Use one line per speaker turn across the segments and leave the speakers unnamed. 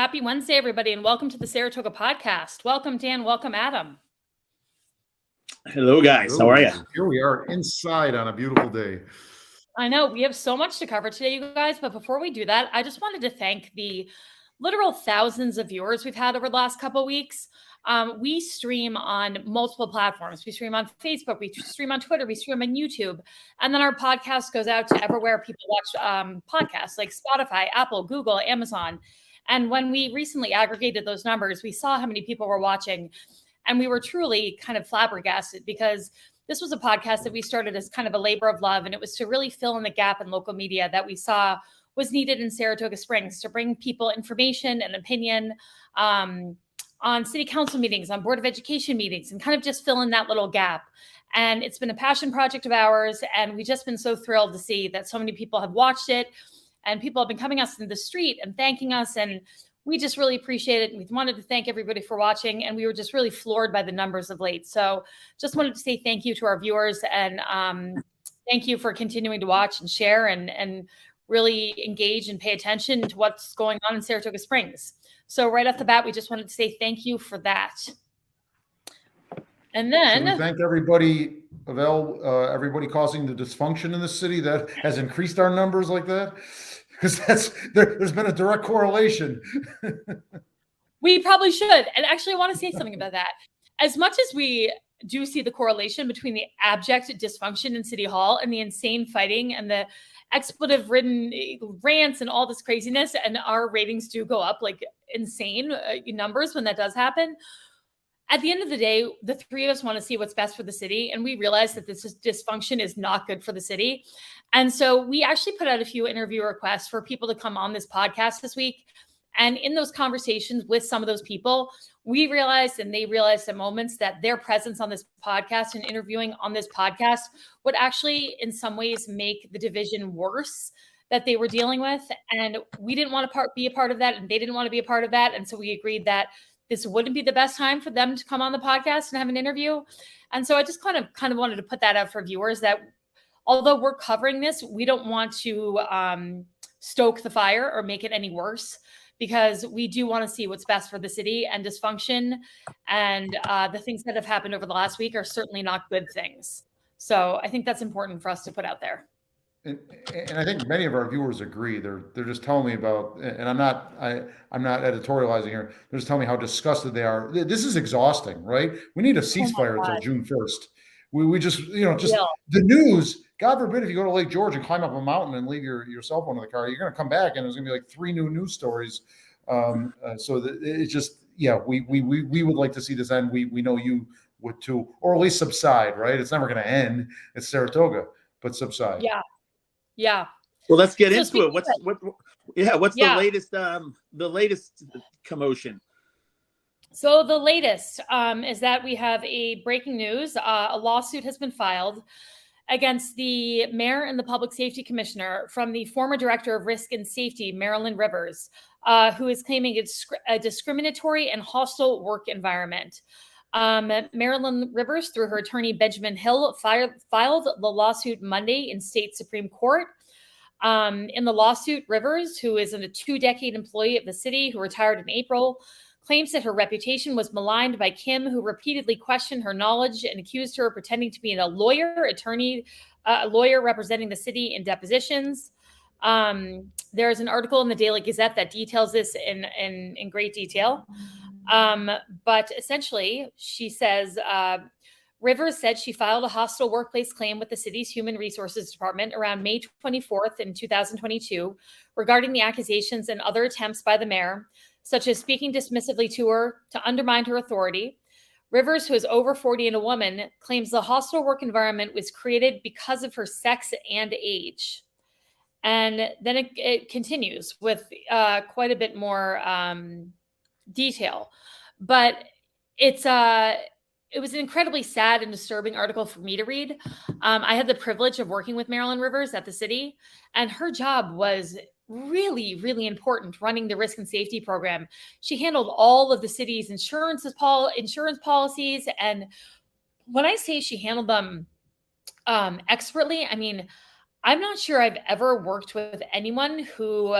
Happy Wednesday, everybody, and welcome to the Saratoga Podcast. Welcome, Dan. Welcome, Adam.
Hello, guys. How are you?
Here we are inside on a beautiful day.
I know we have so much to cover today, you guys, but before we do that, I just wanted to thank the literal thousands of viewers we've had over the last couple of weeks. We stream on multiple platforms. We stream on Facebook, we stream on Twitter, we stream on YouTube, and then our podcast goes out to everywhere people watch podcasts like Spotify, Apple, Google, Amazon. And when we recently aggregated those numbers, we saw how many people were watching, and we were truly kind of flabbergasted because this was a podcast that we started as kind of a labor of love, and it was to really fill in the gap in local media that we saw was needed in Saratoga Springs to bring people information and opinion on city council meetings, on Board of Education meetings, and kind of just fill in that little gap. And it's been a passion project of ours, and we've just been so thrilled to see that so many people have watched it. And people have been coming us in the street and thanking us. And we just really appreciate it. And we wanted to thank everybody for watching. And we were just really floored by the numbers of late. So just wanted to say thank you to our viewers. And thank you for continuing to watch and share and really engage and pay attention to what's going on in Saratoga Springs. So right off the bat, we just wanted to say thank you for that. And then
we thank everybody, everybody causing the dysfunction in the city that has increased our numbers like that. Because there's been a direct correlation.
We probably should. And actually, I want to say something about that. As much as we do see the correlation between the abject dysfunction in City Hall and the insane fighting and the expletive-ridden rants and all this craziness, and our ratings do go up like insane numbers when that does happen, at the end of the day, the three of us want to see what's best for the city. And we realize that this dysfunction is not good for the city. And so we actually put out a few interview requests for people to come on this podcast this week. And in those conversations with some of those people, we realized, and they realized at moments, that their presence on this podcast and interviewing on this podcast would actually in some ways make the division worse that they were dealing with. And we didn't want to be a part of that, and they didn't want to be a part of that. And so we agreed that this wouldn't be the best time for them to come on the podcast and have an interview. And so I just kind of wanted to put that out for viewers that although we're covering this, we don't want to stoke the fire or make it any worse, because we do want to see what's best for the city. And dysfunction and the things that have happened over the last week are certainly not good things. So I think that's important for us to put out there.
And I think many of our viewers agree. They're just telling me about, and I'm not editorializing here. They're just telling me how disgusted they are. This is exhausting, right? We need a ceasefire until June 1st. We just the news. God forbid if you go to Lake George and climb up a mountain and leave your cell phone in the car, you're going to come back and there's going to be like 3 new news stories. So it's just, we would like to see this end. We know you would too, or at least subside, right? It's never going to end. It's Saratoga, but subside.
Yeah.
Well, let's get into it. What's the latest commotion?
So the latest is that we have a breaking news. A lawsuit has been filed against the mayor and the public safety commissioner from the former director of risk and safety, Marilyn Rivers, who is claiming it's a discriminatory and hostile work environment. Marilyn Rivers, through her attorney Benjamin Hill, filed the lawsuit Monday in state Supreme Court. In the lawsuit, Rivers, who is a 2-decade employee of the city who retired in April, claims that her reputation was maligned by Kim, who repeatedly questioned her knowledge and accused her of pretending to be a lawyer representing the city in depositions. There's an article in the Daily Gazette that details this in great detail. But essentially, she says, Rivers said she filed a hostile workplace claim with the city's Human Resources Department around May 24th in 2022 regarding the accusations and other attempts by the mayor, such as speaking dismissively to her to undermine her authority. Rivers, who is over 40 and a woman, claims the hostile work environment was created because of her sex and age. And then it continues with quite a bit more detail. But it was an incredibly sad and disturbing article for me to read. I had the privilege of working with Marilyn Rivers at the city, and her job was really, really important, running the risk and safety program. She handled all of the city's insurance policies. And when I say she handled them expertly, I mean, I'm not sure I've ever worked with anyone who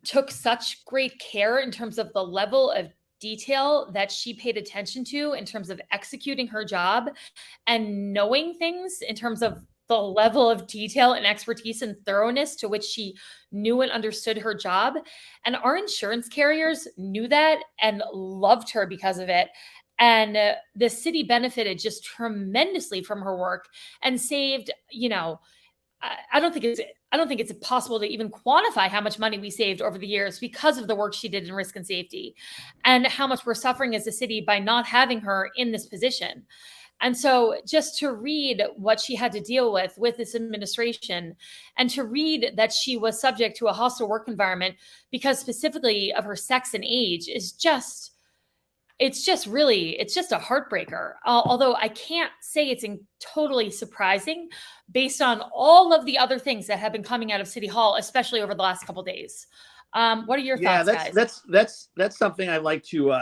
took such great care in terms of the level of detail that she paid attention to in terms of executing her job and knowing things in terms of the level of detail and expertise and thoroughness to which she knew and understood her job. And our insurance carriers knew that and loved her because of it. And the city benefited just tremendously from her work and saved, I don't think it's possible to even quantify how much money we saved over the years because of the work she did in risk and safety, and how much we're suffering as a city by not having her in this position. And so just to read what she had to deal with this administration, and to read that she was subject to a hostile work environment because specifically of her sex and age is just, it's just a heartbreaker. Although I can't say it's totally surprising based on all of the other things that have been coming out of City Hall, especially over the last couple of days. What are your thoughts, guys?
That's something I like to,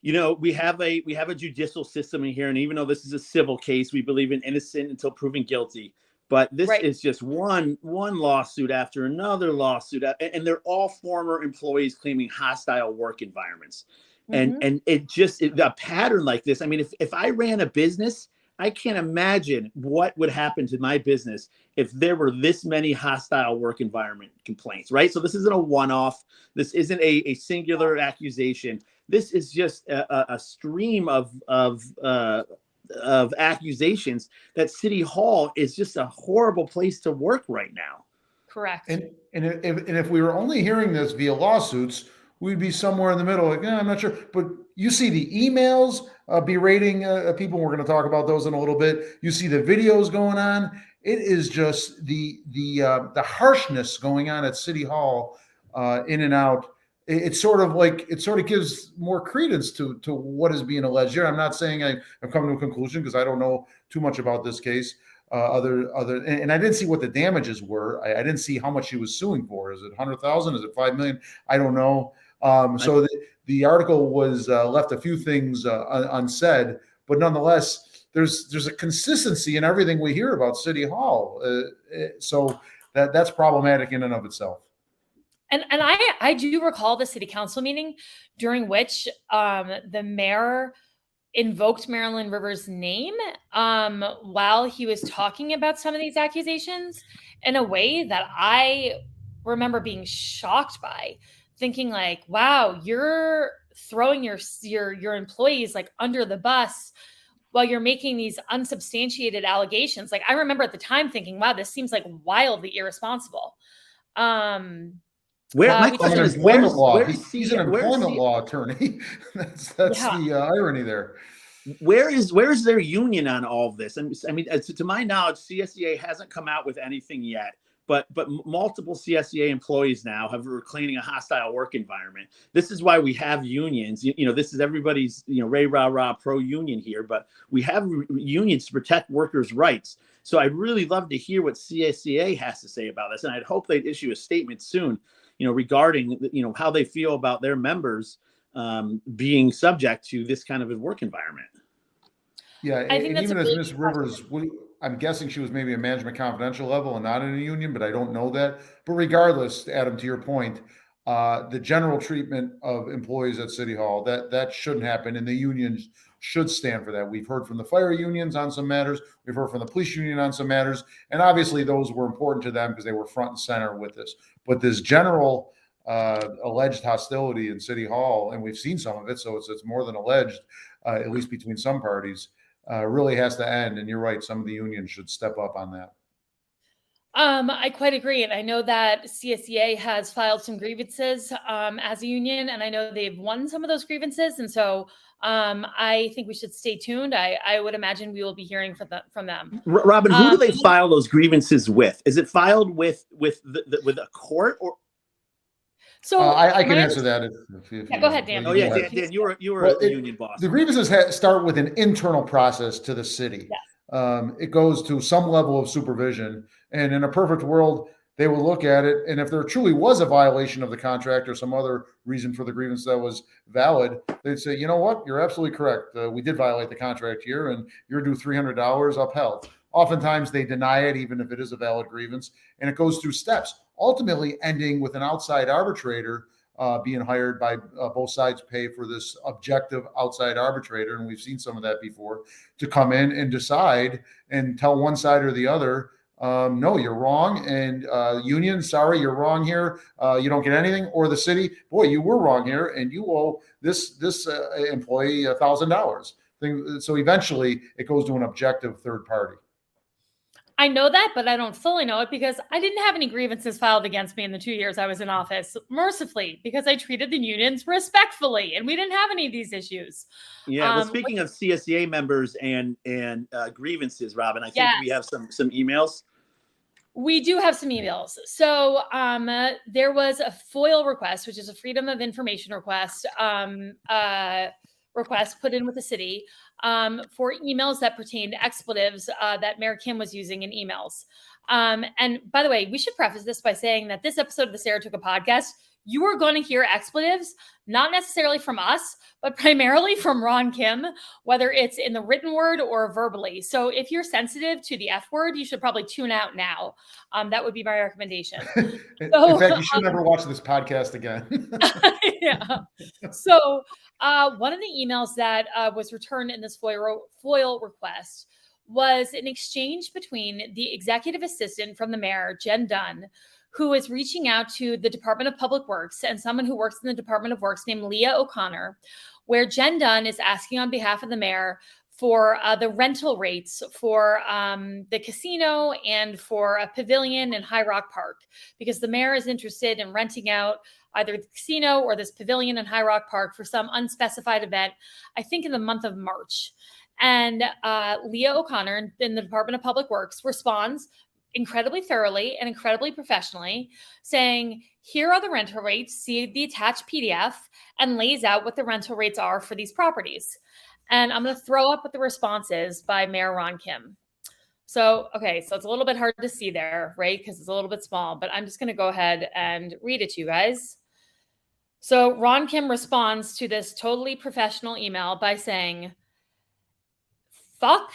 we have a judicial system in here, and even though this is a civil case, we believe in innocent until proven guilty. But this is just one lawsuit after another lawsuit, and they're all former employees claiming hostile work environments. And a pattern like this. I mean, if I ran a business, I can't imagine what would happen to my business if there were this many hostile work environment complaints, right? So this isn't a one-off. This isn't a singular accusation. This is just a stream of accusations that City Hall is just a horrible place to work right now.
Correct.
And if we were only hearing this via lawsuits, we'd be somewhere in the middle. Like, I'm not sure. But you see the emails berating people. We're going to talk about those in a little bit. You see the videos going on. It is just the harshness going on at City Hall, in and out. It sort of gives more credence to what is being alleged here. I'm not saying I've come to a conclusion because I don't know too much about this case. And I didn't see what the damages were. I didn't see how much she was suing for. Is it 100,000? Is it 5 million? I don't know. So the article was left a few things unsaid, but nonetheless, there's a consistency in everything we hear about City Hall. So that's problematic in and of itself.
And I do recall the city council meeting during which the mayor invoked Marilyn Rivers' name while he was talking about some of these accusations in a way that I remember being shocked by, thinking like, wow, you're throwing your employees like under the bus while you're making these unsubstantiated allegations. Like, I remember at the time thinking, wow, this seems like wildly irresponsible.
My question is, he's an employment law attorney. that's the irony there.
Where is their union on all of this? And I mean, to my knowledge, CSEA hasn't come out with anything yet. But multiple CSEA employees now are claiming a hostile work environment. This is why we have unions. This is everybody's rah rah rah pro union here. But we have unions to protect workers' rights. So I'd really love to hear what CSEA has to say about this, and I'd hope they'd issue a statement soon, regarding how they feel about their members being subject to this kind of a work environment.
Yeah, I think even as Ms. Rivers, I'm guessing she was maybe a management confidential level and not in a union, but I don't know that. But regardless, Adam, to your point, the general treatment of employees at City Hall, that shouldn't happen, and the unions should stand for that. We've heard from the fire unions on some matters. We've heard from the police union on some matters, and obviously those were important to them because they were front and center with this. But this general alleged hostility in City Hall, and we've seen some of it, so it's more than alleged, at least between some parties, really has to end. And you're right, some of the unions should step up on that.
I quite agree. And I know that CSEA has filed some grievances as a union, and I know they've won some of those grievances. And so I think we should stay tuned. I would imagine we will be hearing from them.
Robin, who do they file those grievances with? Is it filed with a court or?
So I can answer that. If
go ahead, Dan.
Oh yeah, Dan, you were a union boss.
The grievances start with an internal process to the city. Yes. It goes to some level of supervision, and in a perfect world, they will look at it, and if there truly was a violation of the contract or some other reason for the grievance that was valid, they'd say, you know what, you're absolutely correct. We did violate the contract here, and you're due $300 upheld. Oftentimes, they deny it, even if it is a valid grievance, and it goes through steps. ultimately ending with an outside arbitrator being hired by both sides pay for this objective outside arbitrator. And we've seen some of that before, to come in and decide and tell one side or the other, no, you're wrong. And union, sorry, you're wrong here. You don't get anything. Or the city, boy, you were wrong here, and you owe this employee $1,000. So eventually it goes to an objective third party.
I know that, but I don't fully know it because I didn't have any grievances filed against me in the 2 years I was in office, mercifully, because I treated the unions respectfully, and we didn't have any of these issues.
Yeah. Well, speaking of CSEA members and grievances, Robin, I think we have some emails.
We do have some emails. So there was a FOIL request, which is a Freedom of Information request, request put in with the city for emails that pertain to expletives that Mayor Kim was using in emails. And by the way, we should preface this by saying that this episode of the Saratoga Podcast, you are going to hear expletives, not necessarily from us, but primarily from Ron Kim, whether it's in the written word or verbally. So if you're sensitive to the F word, you should probably tune out now. That would be my recommendation.
In fact, you should never watch this podcast again.
Yeah. So one of the emails that was returned in this FOIL request was an exchange between the executive assistant from the mayor, Jen Dunn, who is reaching out to the Department of Public Works and someone who works in the Department of Works named Leah O'Connor, where Jen Dunn is asking on behalf of the mayor for the rental rates for the casino and for a pavilion in High Rock Park, because the mayor is interested in renting out either the casino or this pavilion in High Rock Park for some unspecified event, I think in the month of March. And Leah O'Connor in the Department of Public Works responds incredibly thoroughly and incredibly professionally, saying, here are the rental rates, see the attached PDF, and lays out what the rental rates are for these properties. And I'm going to throw up what the response is by Mayor Ron Kim. So, okay, so it's a little bit hard to see there, right? Because it's a little bit small, but I'm just going to go ahead and read it to you guys. So Ron Kim responds to this totally professional email by saying, fuck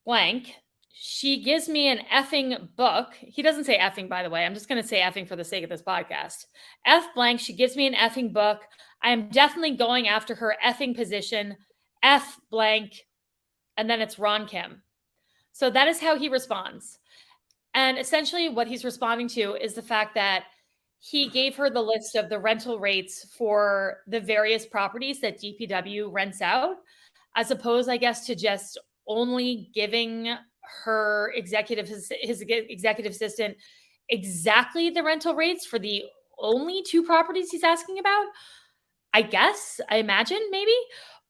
blank. She gives me an effing book. He doesn't say effing, by the way. I'm just going to say effing for the sake of this podcast. F blank. She gives me an effing book. I am definitely going after her effing position. F blank. And then it's Ron Kim. So that is how he responds. And essentially what he's responding to is the fact that he gave her the list of the rental rates for the various properties that DPW rents out, as opposed, I guess, to just only giving her his executive assistant exactly the rental rates for the only two properties he's asking about. I imagine maybe,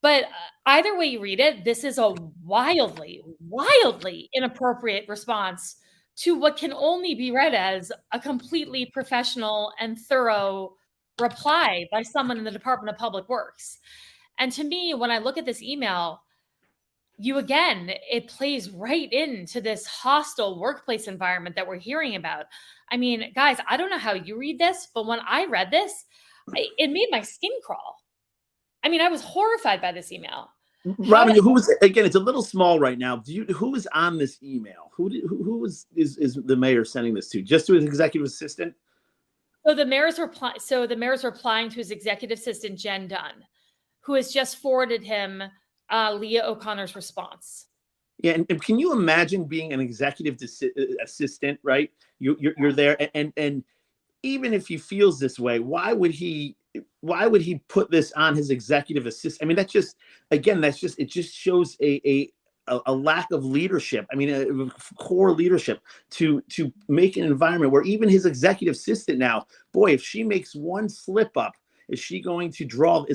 but either way you read it, this is a wildly inappropriate response to what can only be read as a completely professional and thorough reply by someone in the Department of Public Works. And to me, when I look at this email, it plays right into this hostile workplace environment that we're hearing about. I mean, guys, I don't know how you read this, but when I read this, it made my skin crawl. I mean, I was horrified by this email.
Robin, who was, again, it's a little small right now. Who was on this email? Who is the mayor sending this to? Just to his executive assistant?
So the mayor's replying to his executive assistant, Jen Dunn, who has just forwarded him Leah O'Connor's response.
Yeah, and can you imagine being an executive assistant, right? You're there, and even if he feels this way, why would he put this on his executive assistant? I mean, it just shows a lack of leadership. I mean, a core leadership to make an environment where even his executive assistant now, boy, if she makes one slip up, is it going to draw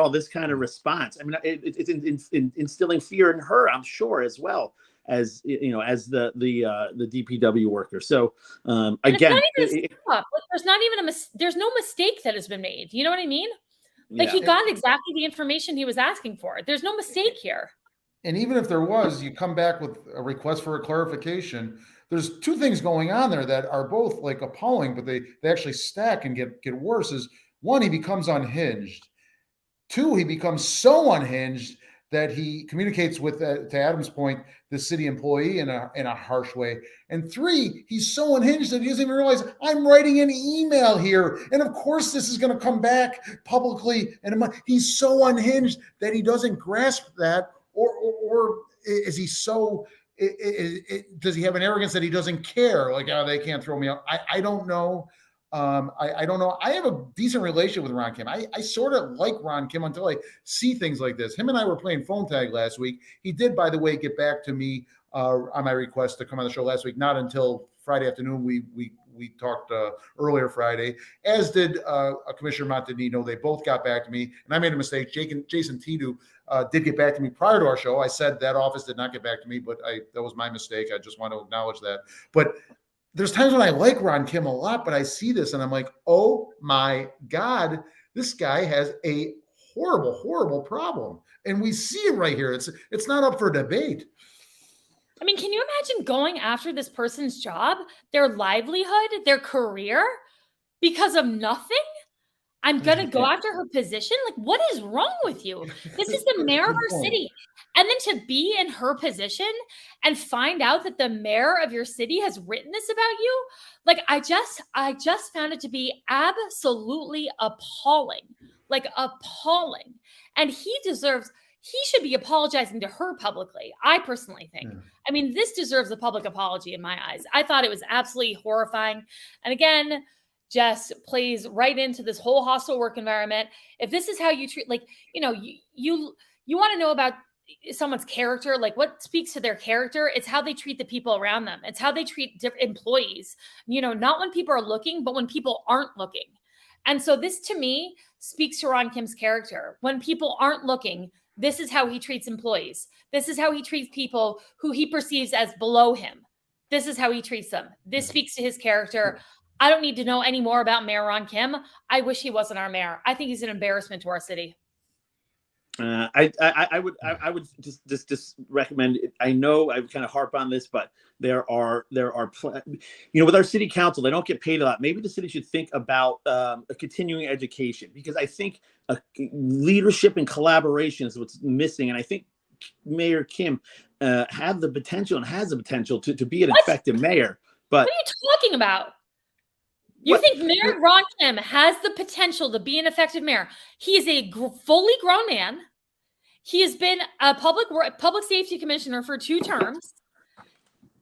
this kind of response? I mean, it's instilling fear in her, I'm sure, as well as, as the DPW worker. So again,
there's no mistake that has been made. You know what I mean? Like, he got exactly the information he was asking for. There's no mistake here.
And even if there was, you come back with a request for a clarification. There's two things going on there that are both like appalling, but they actually stack and get worse. Is one, he becomes unhinged. Two, he becomes so unhinged that he communicates with, to Adam's point, the city employee in a harsh way. And 3, he's so unhinged that he doesn't even realize I'm writing an email here. And of course, this is going to come back publicly. And he's so unhinged that he doesn't grasp that, or is he so, does he have an arrogance that he doesn't care? Like, oh, they can't throw me out. I don't know. I don't know. I have a decent relationship with Ron Kim. I sort of like Ron Kim until I see things like this. Him and I were playing phone tag last week. He did, by the way, get back to me on my request to come on the show last week. Not until Friday afternoon. We talked earlier Friday, as did Commissioner Montanino. They both got back to me, and I made a mistake. Jason Tidu did get back to me prior to our show. I said that office did not get back to me, but that was my mistake. I just want to acknowledge that. But there's times when I like Ron Kim a lot, but I see this and I'm like, oh my God, this guy has a horrible, horrible problem. And we see it right here. It's not up for debate.
I mean, can you imagine going after this person's job, their livelihood, their career because of nothing? I'm going to go after her position? Like, what is wrong with you? This is the mayor of our city. And then to be in her position and find out that the mayor of your city has written this about you, like, I just found it to be absolutely appalling, like appalling. And he should be apologizing to her publicly, I personally think. I mean, this deserves a public apology in my eyes. I thought it was absolutely horrifying. And again, just plays right into this whole hostile work environment. If this is how you treat, like, you know, you want to know about someone's character, like what speaks to their character, it's how they treat the people around them. It's how they treat different employees, you know, not when people are looking, but when people aren't looking. And so this to me speaks to Ron Kim's character. When people aren't looking, this is how he treats employees. This is how he treats people who he perceives as below him. This is how he treats them. This speaks to his character. I don't need to know any more about Mayor Ron Kim. I wish he wasn't our mayor. I think he's an embarrassment to our city.
I would just recommend. I know I kind of harp on this, but there are with our city council, they don't get paid a lot. Maybe the city should think about a continuing education, because I think leadership and collaboration is what's missing. And I think Mayor Kim has the potential to be an effective mayor. But
what are you talking about? You think Mayor Ron Kim has the potential to be an effective mayor? He is a fully grown man. He has been a public safety commissioner for 2 terms.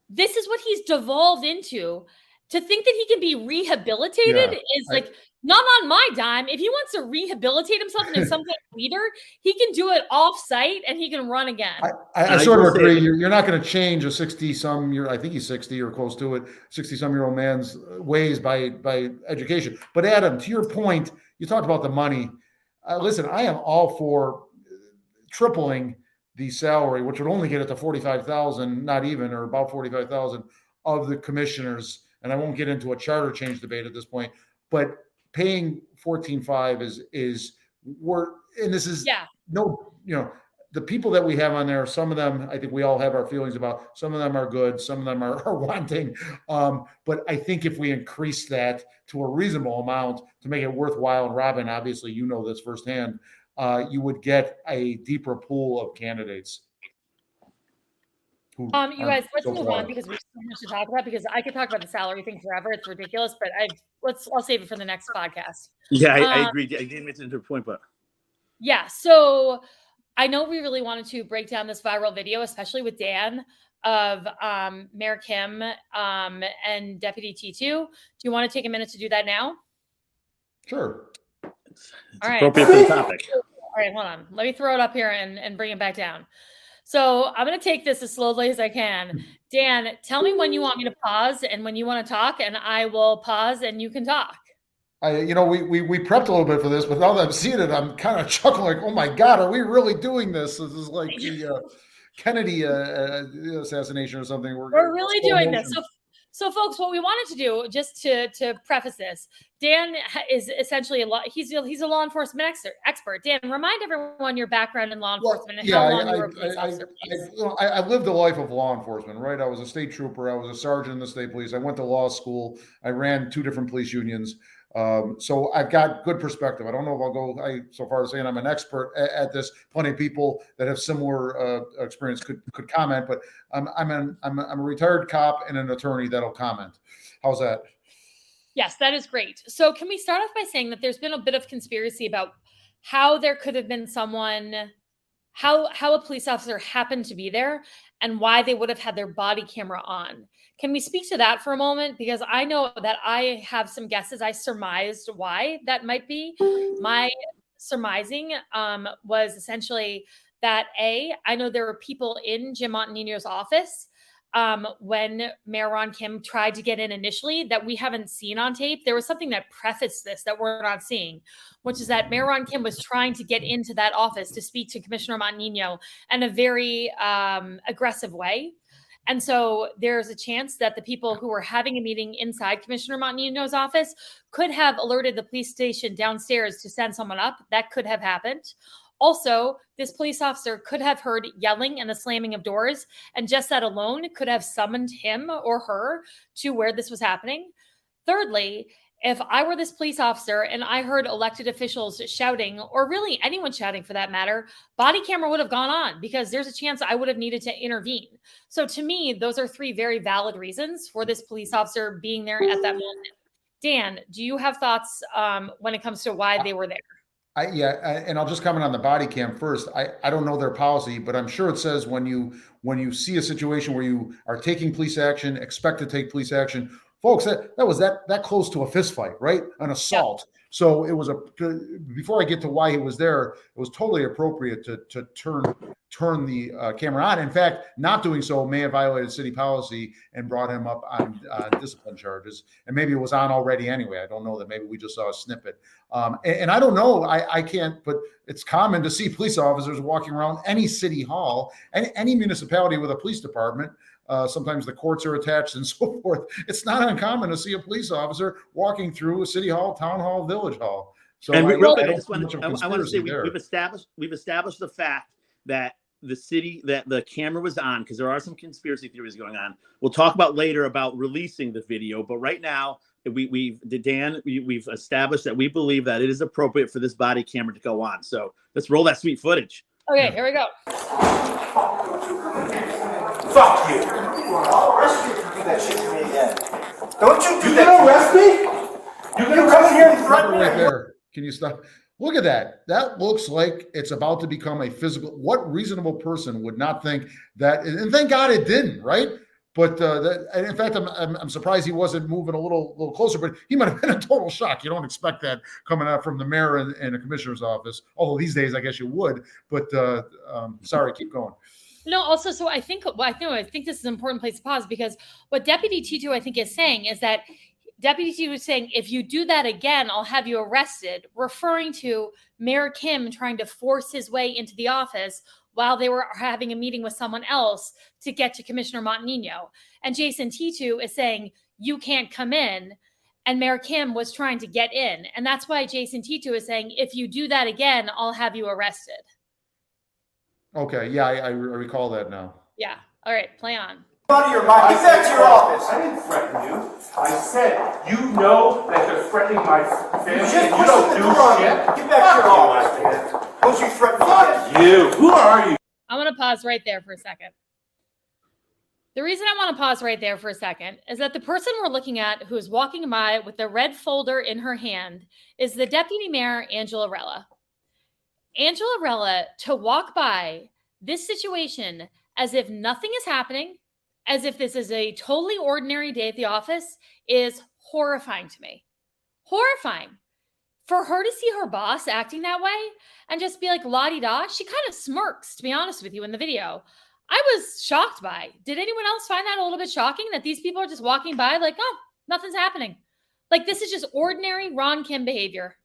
This is what he's devolved into. To think that he can be rehabilitated is like not on my dime. If he wants to rehabilitate himself into some kind of leader, he can do it off-site and he can run again.
I sort of agree. You're not going to change a 60-some year, I think he's 60 or close to it, 60-some-year-old man's ways by education. But Adam, to your point, you talked about the money. Listen, I am all for tripling the salary, which would only get it to 45,000, not even, or about 45,000 of the commissioners. And I won't get into a charter change debate at this point, but paying 14.5 is and this is the people that we have on there, some of them, I think we all have our feelings about. Some of them are good, some of them are wanting. But I think if we increase that to a reasonable amount to make it worthwhile, and Robin, obviously, you know this firsthand, you would get a deeper pool of candidates.
You guys, let's move on, because we have so much to talk about, because I could talk about the salary thing forever. It's ridiculous, but I'll save it for the next podcast.
Yeah, I agree. I didn't mention the point, but
yeah. So I know we really wanted to break down this viral video, especially with Dan, of Mayor Kim and Deputy T2. Do you want to take a minute to do that now?
Sure.
It's appropriate for the topic.
All right, hold on. Let me throw it up here and bring it back down. So I'm going to take this as slowly as I can. Dan, tell me when you want me to pause and when you want to talk, and I will pause and you can talk.
We prepped a little bit for this, but now that I'm seeing it, I'm kind of chuckling like, oh my God, are we really doing this? This is like the Kennedy assassination or something.
We're really doing this. So folks, what we wanted to do, just to preface this, Dan is essentially he's a law enforcement expert. Dan, remind everyone your background in law enforcement and how long you were a police officer.
I lived a life of law enforcement, right? I was a state trooper. I was a sergeant in the state police. I went to law school. I ran 2 different police unions. So I've got good perspective. I don't know if I'll go so far as saying I'm an expert at this. Plenty of people that have similar experience could comment, but I'm a retired cop and an attorney that'll comment. How's that?
Yes, that is great. So can we start off by saying that there's been a bit of conspiracy about how there could have been someone, how a police officer happened to be there and why they would have had their body camera on. Can we speak to that for a moment? Because I know that I have some guesses. I surmised why that might be. My surmising was essentially that I know there were people in Jim Montanino's office when Mayor Ron Kim tried to get in initially that we haven't seen on tape. There was something that prefaced this that we're not seeing, which is that Mayor Ron Kim was trying to get into that office to speak to Commissioner Montanino in a very aggressive way. And so there's a chance that the people who were having a meeting inside Commissioner Montanino's office could have alerted the police station downstairs to send someone up. That could have happened. Also, this police officer could have heard yelling and the slamming of doors, and just that alone could have summoned him or her to where this was happening. Thirdly, if I were this police officer and I heard elected officials shouting, or really anyone shouting for that matter, body camera would have gone on because there's a chance I would have needed to intervene. So to me, those are three very valid reasons for this police officer being there at that moment. Dan, do you have thoughts when it comes to why they were there?
And I'll just comment on the body cam first. I don't know their policy, but I'm sure it says when you see a situation where you are taking police action, expect to take police action, folks, that was that close to a fist fight, right? An assault. Yeah. So it was before I get to why he was there, it was totally appropriate to turn the camera on. In fact, not doing so may have violated city policy and brought him up on discipline charges. And maybe it was on already anyway. I don't know that. Maybe we just saw a snippet. And I don't know. I can't, but it's common to see police officers walking around any city hall, any municipality with a police department. Sometimes the courts are attached and so forth. It's not uncommon to see a police officer walking through a city hall, town hall, village hall. So
and I want to say we've established the fact that the camera was on because there are some conspiracy theories going on. We'll talk about later about releasing the video, but right now we've established that we believe that it is appropriate for this body camera to go on. So let's roll that sweet footage.
Okay, here we go.
Fuck you. I'll arrest you if you do that shit to me again. Don't you do that. You're gonna arrest me? You're gonna come in here and threaten me?
Right there. Can you stop? Look at that. That looks like it's about to become a physical. What reasonable person would not think that? And thank God it didn't, right? But and in fact, I'm surprised he wasn't moving a little closer. But he might have been a total shock. You don't expect that coming out from the mayor and a commissioner's office. Although these days, I guess you would. But sorry, keep going.
No, also, so I think this is an important place to pause because what Deputy Tito, I think, is saying is that Deputy Tito is saying, if you do that again, I'll have you arrested, referring to Mayor Kim trying to force his way into the office while they were having a meeting with someone else to get to Commissioner Montanino. And Jason Tito is saying, you can't come in. And Mayor Kim was trying to get in. And that's why Jason Tito is saying, if you do that again, I'll have you arrested.
Okay, yeah, I recall that now.
Yeah. All right, play on.
Out of your mind. Get back to your office.
I didn't threaten you. I said, you know that they're threatening my family and you don't do shit.
Get back to your office. Don't you threaten me.
Fuck you. Who are you?
I want to pause right there for a second. The reason I want to pause right there for a second is that the person we're looking at who is walking by with the red folder in her hand is the Deputy Mayor, Angela Rella. Angela Rella, to walk by this situation as if nothing is happening, as if this is a totally ordinary day at the office, is horrifying to me. Horrifying. For her to see her boss acting that way and just be like la-di-da, she kind of smirks, to be honest with you, in the video. I was shocked by. Did anyone else find that a little bit shocking that these people are just walking by like, oh, nothing's happening? Like, this is just ordinary Ron Kim behavior.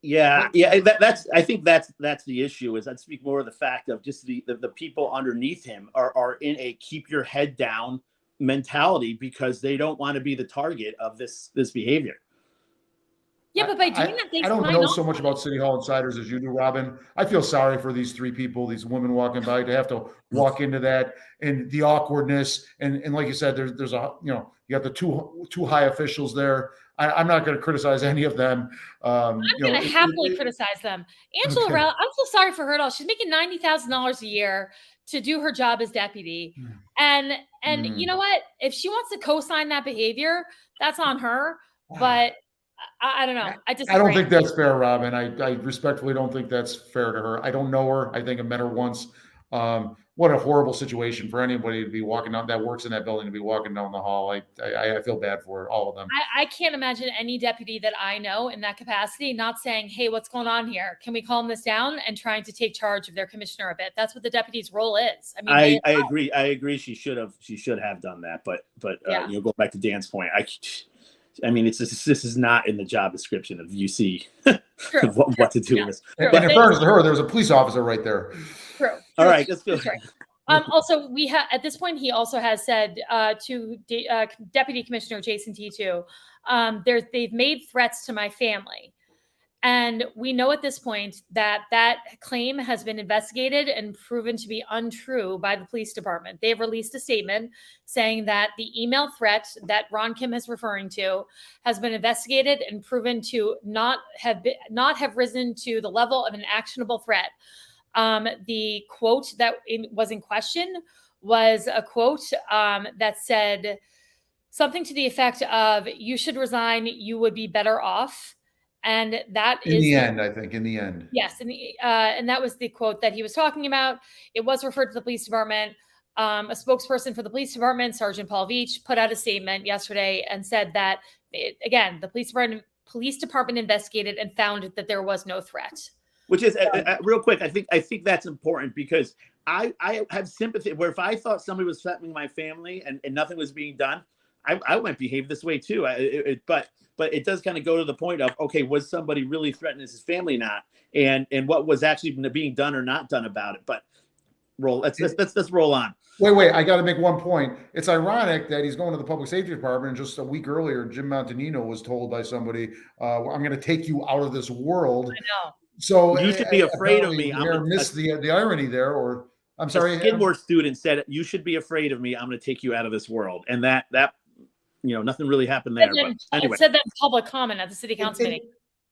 Yeah. I think that's the issue. Is I'd speak more of the fact of just the people underneath him are in a keep your head down mentality because they don't want to be the target of this behavior.
Yeah, but by doing that, they
I don't
sign
know
off.
so much about City Hall insiders as you do, Robin. I feel sorry for these three people, these women walking by, to have to walk into that and the awkwardness. And like you said, there's a, you got the two high officials there. I'm not going to criticize any of them.
I'm going to happily criticize them. Angela Rowell, I feel sorry for her at all. She's making $90,000 a year to do her job as deputy. And you know what? If she wants to co-sign that behavior, that's on her. But I don't know. I
don't think that's fair, Robin. I respectfully don't think that's fair to her. I don't know her. I think I met her once. What a horrible situation for anybody to be walking down that works in that building to be walking down the hall. I feel bad for all of them.
I can't imagine any deputy that I know in that capacity not saying, hey, what's going on here? Can we calm this down? And trying to take charge of their commissioner a bit. That's what the deputy's role is. I mean,
I agree. I agree. She should have done that. But go back to Dan's point. I mean, this is not in the job description of UC what to do in this.
And in fairness to her, there was a police officer right there.
True.
All right, let's go.
Also, we have at this point, he also has said to Deputy Commissioner Jason T2, they've made threats to my family. And we know at this point that claim has been investigated and proven to be untrue by the police department. They've released a statement saying that the email threat that Ron Kim is referring to has been investigated and proven to not have risen to the level of an actionable threat. The quote that was in question was a quote that said something to the effect of, "You should resign. You would be better off." And that
in the end.
Yes. And that was the quote that he was talking about. It was referred to the police department. A spokesperson for the police department, Sergeant Paul Veach, put out a statement yesterday and said that, again, the police department investigated and found that there was no threat.
Which is real quick. I think that's important because I have sympathy where if I thought somebody was threatening my family and nothing was being done, I might behave this way too. But it does kind of go to the point of, okay, was somebody really threatening his family, not, and what was actually being done or not done about it. But let's roll on.
Wait, I got to make one point. It's ironic that he's going to the public safety department, and just a week earlier, Jim Montanino was told by somebody, "I'm going to take you out of this world."
I know.
So
you should be afraid of me.
I'm going to miss the irony there, or I'm sorry.
A Skidmore student said, "You should be afraid of me. I'm going to take you out of this world," and that. Nothing really happened there. But anyway,
it said that in public comment at the city council meeting.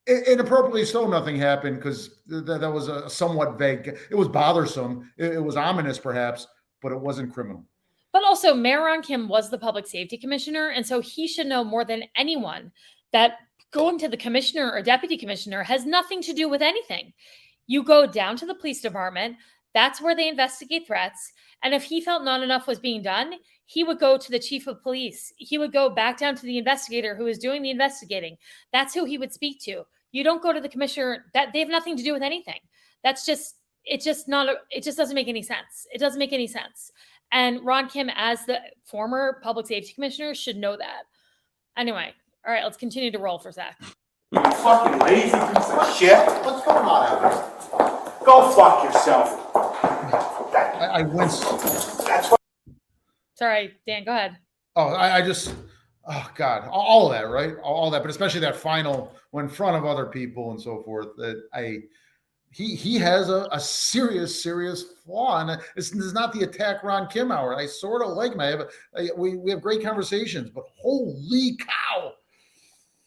Inappropriately so, nothing happened because that was a somewhat vague. It was bothersome. It was ominous, perhaps, but it wasn't criminal.
But also, Mayor Ron Kim was the public safety commissioner, and so he should know more than anyone that going to the commissioner or deputy commissioner has nothing to do with anything. You go down to the police department. That's where they investigate threats. And if he felt not enough was being done, he would go to the chief of police. He would go back down to the investigator who is doing the investigating. That's who he would speak to. You don't go to the commissioner. That they have nothing to do with anything. It just doesn't make any sense. It doesn't make any sense. And Ron Kim, as the former public safety commissioner, should know that. Anyway, all right, let's continue to roll for a sec.
You fucking lazy piece of shit.
What's going on out there?
Go fuck yourself.
I wince.
That's what.
Sorry, Dan, go ahead.
Oh God, all of that, right? All that, but especially that final one in front of other people and so forth. He has a serious flaw, and this is not the attack Ron Kim hour. I sort of like him. We have great conversations, but holy cow!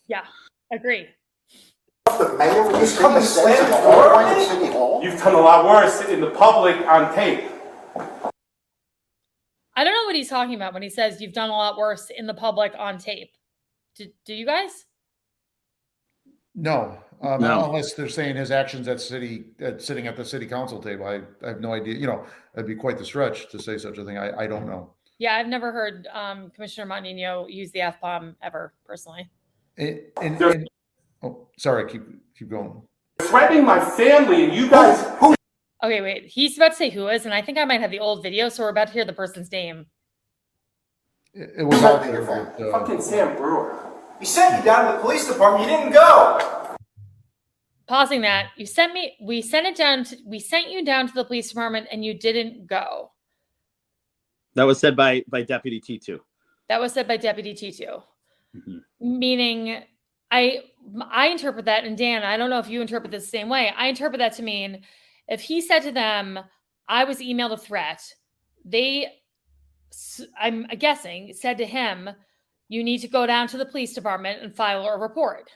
Yeah, agree.
The mayor is coming to slam the door at City Hall.
You've done a lot worse in the public on tape.
I don't know what he's talking about when he says you've done a lot worse in the public on tape. Do you guys?
No,
No.
Unless they're saying his actions at sitting at the city council table. I have no idea. It'd be quite the stretch to say such a thing. I don't know.
Yeah, I've never heard Commissioner Montanino use the F-bomb ever, personally.
Oh, sorry. Keep going.
Threatening my family, and you guys.
Okay, wait. He's about to say who is, and I think I might have the old video, so we're about to hear the person's name.
It was out there.
Fucking Sam Brewer.
We sent you down to the police department. You didn't go.
Pausing that, we sent you down to the police department, and you didn't go.
that was said by Deputy T2.
That was said by Deputy T2,
Mm-hmm.
meaning I interpret that, and Dan, I don't know if you interpret this the same way. I interpret that to mean if he said to them, I was emailed a threat, I'm guessing, said to him, you need to go down to the police department and file a report.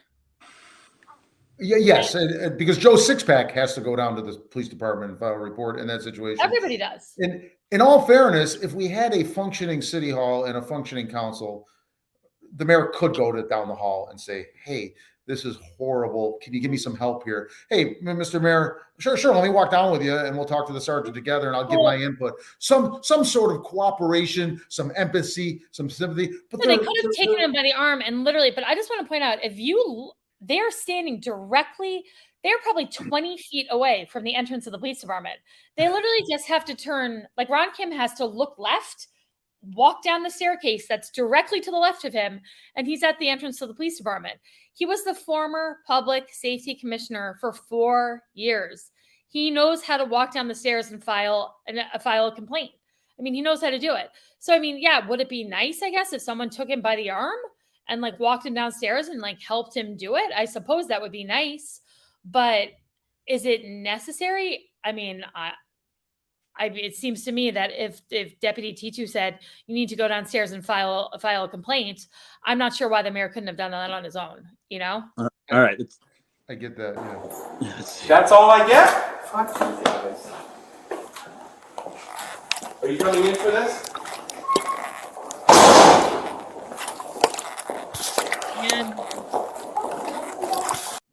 Yeah, yes, because Joe Sixpack has to go down to the police department and file a report in that situation.
Everybody does.
In all fairness, if we had a functioning city hall and a functioning council, the mayor could go down the hall and say, hey, this is horrible. Can you give me some help here? Hey, Mr. Mayor, sure. Let me walk down with you and we'll talk to the sergeant together and I'll give my input. Some sort of cooperation, some empathy, some sympathy. But
so they could have taken him by the arm and literally, but I just want to point out, they're standing directly, they're probably 20 feet away from the entrance of the police department. They literally just have to turn, like Ron Kim has to look left, walk down the staircase that's directly to the left of him, and he's at the entrance of the police department. He was the former public safety commissioner for 4 years. He knows how to walk down the stairs and file a complaint. I mean, he knows how to do it. So, I mean, yeah, would it be nice, I guess, if someone took him by the arm and like walked him downstairs and like helped him do it? I suppose that would be nice, but is it necessary? I mean, it seems to me that if Deputy Titu said you need to go downstairs and file a complaint, I'm not sure why the mayor couldn't have done that on his own. You know?
All right.
I get that. Yeah.
That's all I get? Fuck you guys. Are you coming in for this?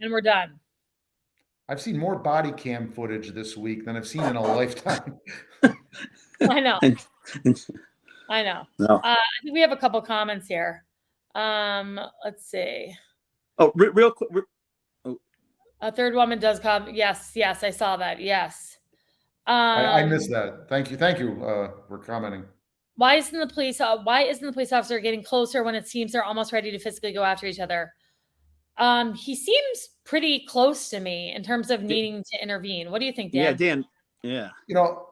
And we're done.
I've seen more body cam footage this week than I've seen in a lifetime.
I know. I know.
No.
I think we have a couple comments here. Let's see.
Oh, real quick.
A third woman does come. Yes, I saw that. Yes.
I missed that. Thank you for commenting.
Why isn't the police officer getting closer when it seems they're almost ready to physically go after each other? He seems pretty close to me in terms of needing to intervene. What do you think, Dan?
Yeah, Dan. Yeah.
You know,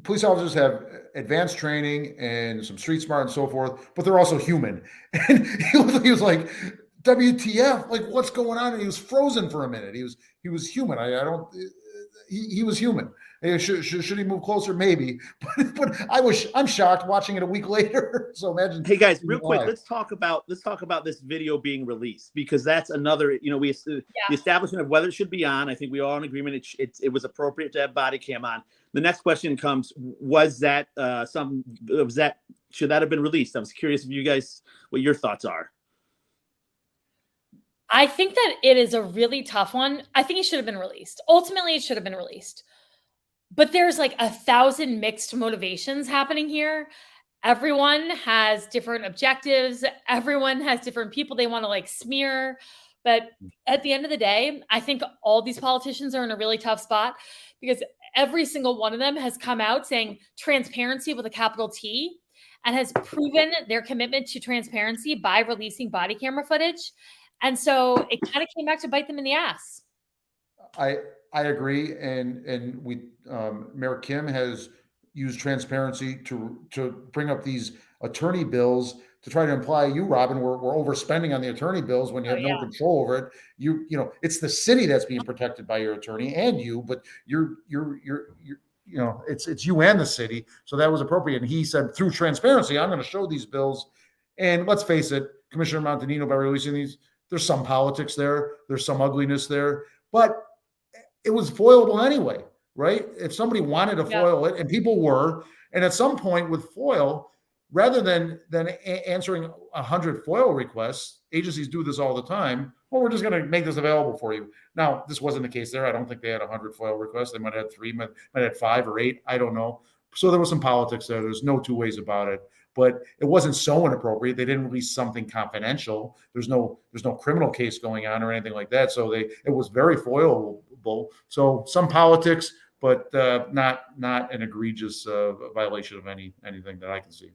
police officers have advanced training and some street smart and so forth, but they're also human. And he was like, WTF, like what's going on? And he was frozen for a minute. He was human. He was human. Should he move closer? Maybe, but I'm shocked watching it a week later. So imagine.
Hey guys, real quick, let's talk about this video being released, because that's another. You know, the establishment of whether it should be on. I think we all in agreement it was appropriate to have body cam on. The next question comes: should that have been released? I was curious if you guys what your thoughts are.
I think that it is a really tough one. I think it should have been released. Ultimately, it should have been released. But there's like 1,000 mixed motivations happening here. Everyone has different objectives. Everyone has different people they want to like smear. But at the end of the day, I think all these politicians are in a really tough spot because every single one of them has come out saying transparency with a capital T and has proven their commitment to transparency by releasing body camera footage. And so it kind of came back to bite them in the ass.
I agree, and we Mayor Kim has used transparency to bring up these attorney bills to try to imply you, Robin, we're overspending on the attorney bills when you have no control over it. You know, it's the city that's being protected by your attorney and you, but you're you know, it's you and the city. So that was appropriate. And he said, through transparency, I'm going to show these bills. And let's face it, Commissioner Montanino, by releasing these, there's some politics there, there's some ugliness there, but it was foilable anyway, right? If somebody wanted to foil it, and people were, and at some point with foil, rather than answering 100 foil requests, agencies do this all the time. Well, we're just going to make this available for you. Now, this wasn't the case there. I don't think they had 100 foil requests. They might have had 3, might have had 5 or 8. I don't know. So there was some politics there. There's no two ways about it. But it wasn't so inappropriate. They didn't release something confidential. There's no criminal case going on or anything like that. So it was very foilable. So some politics, but not an egregious violation of anything that I can see.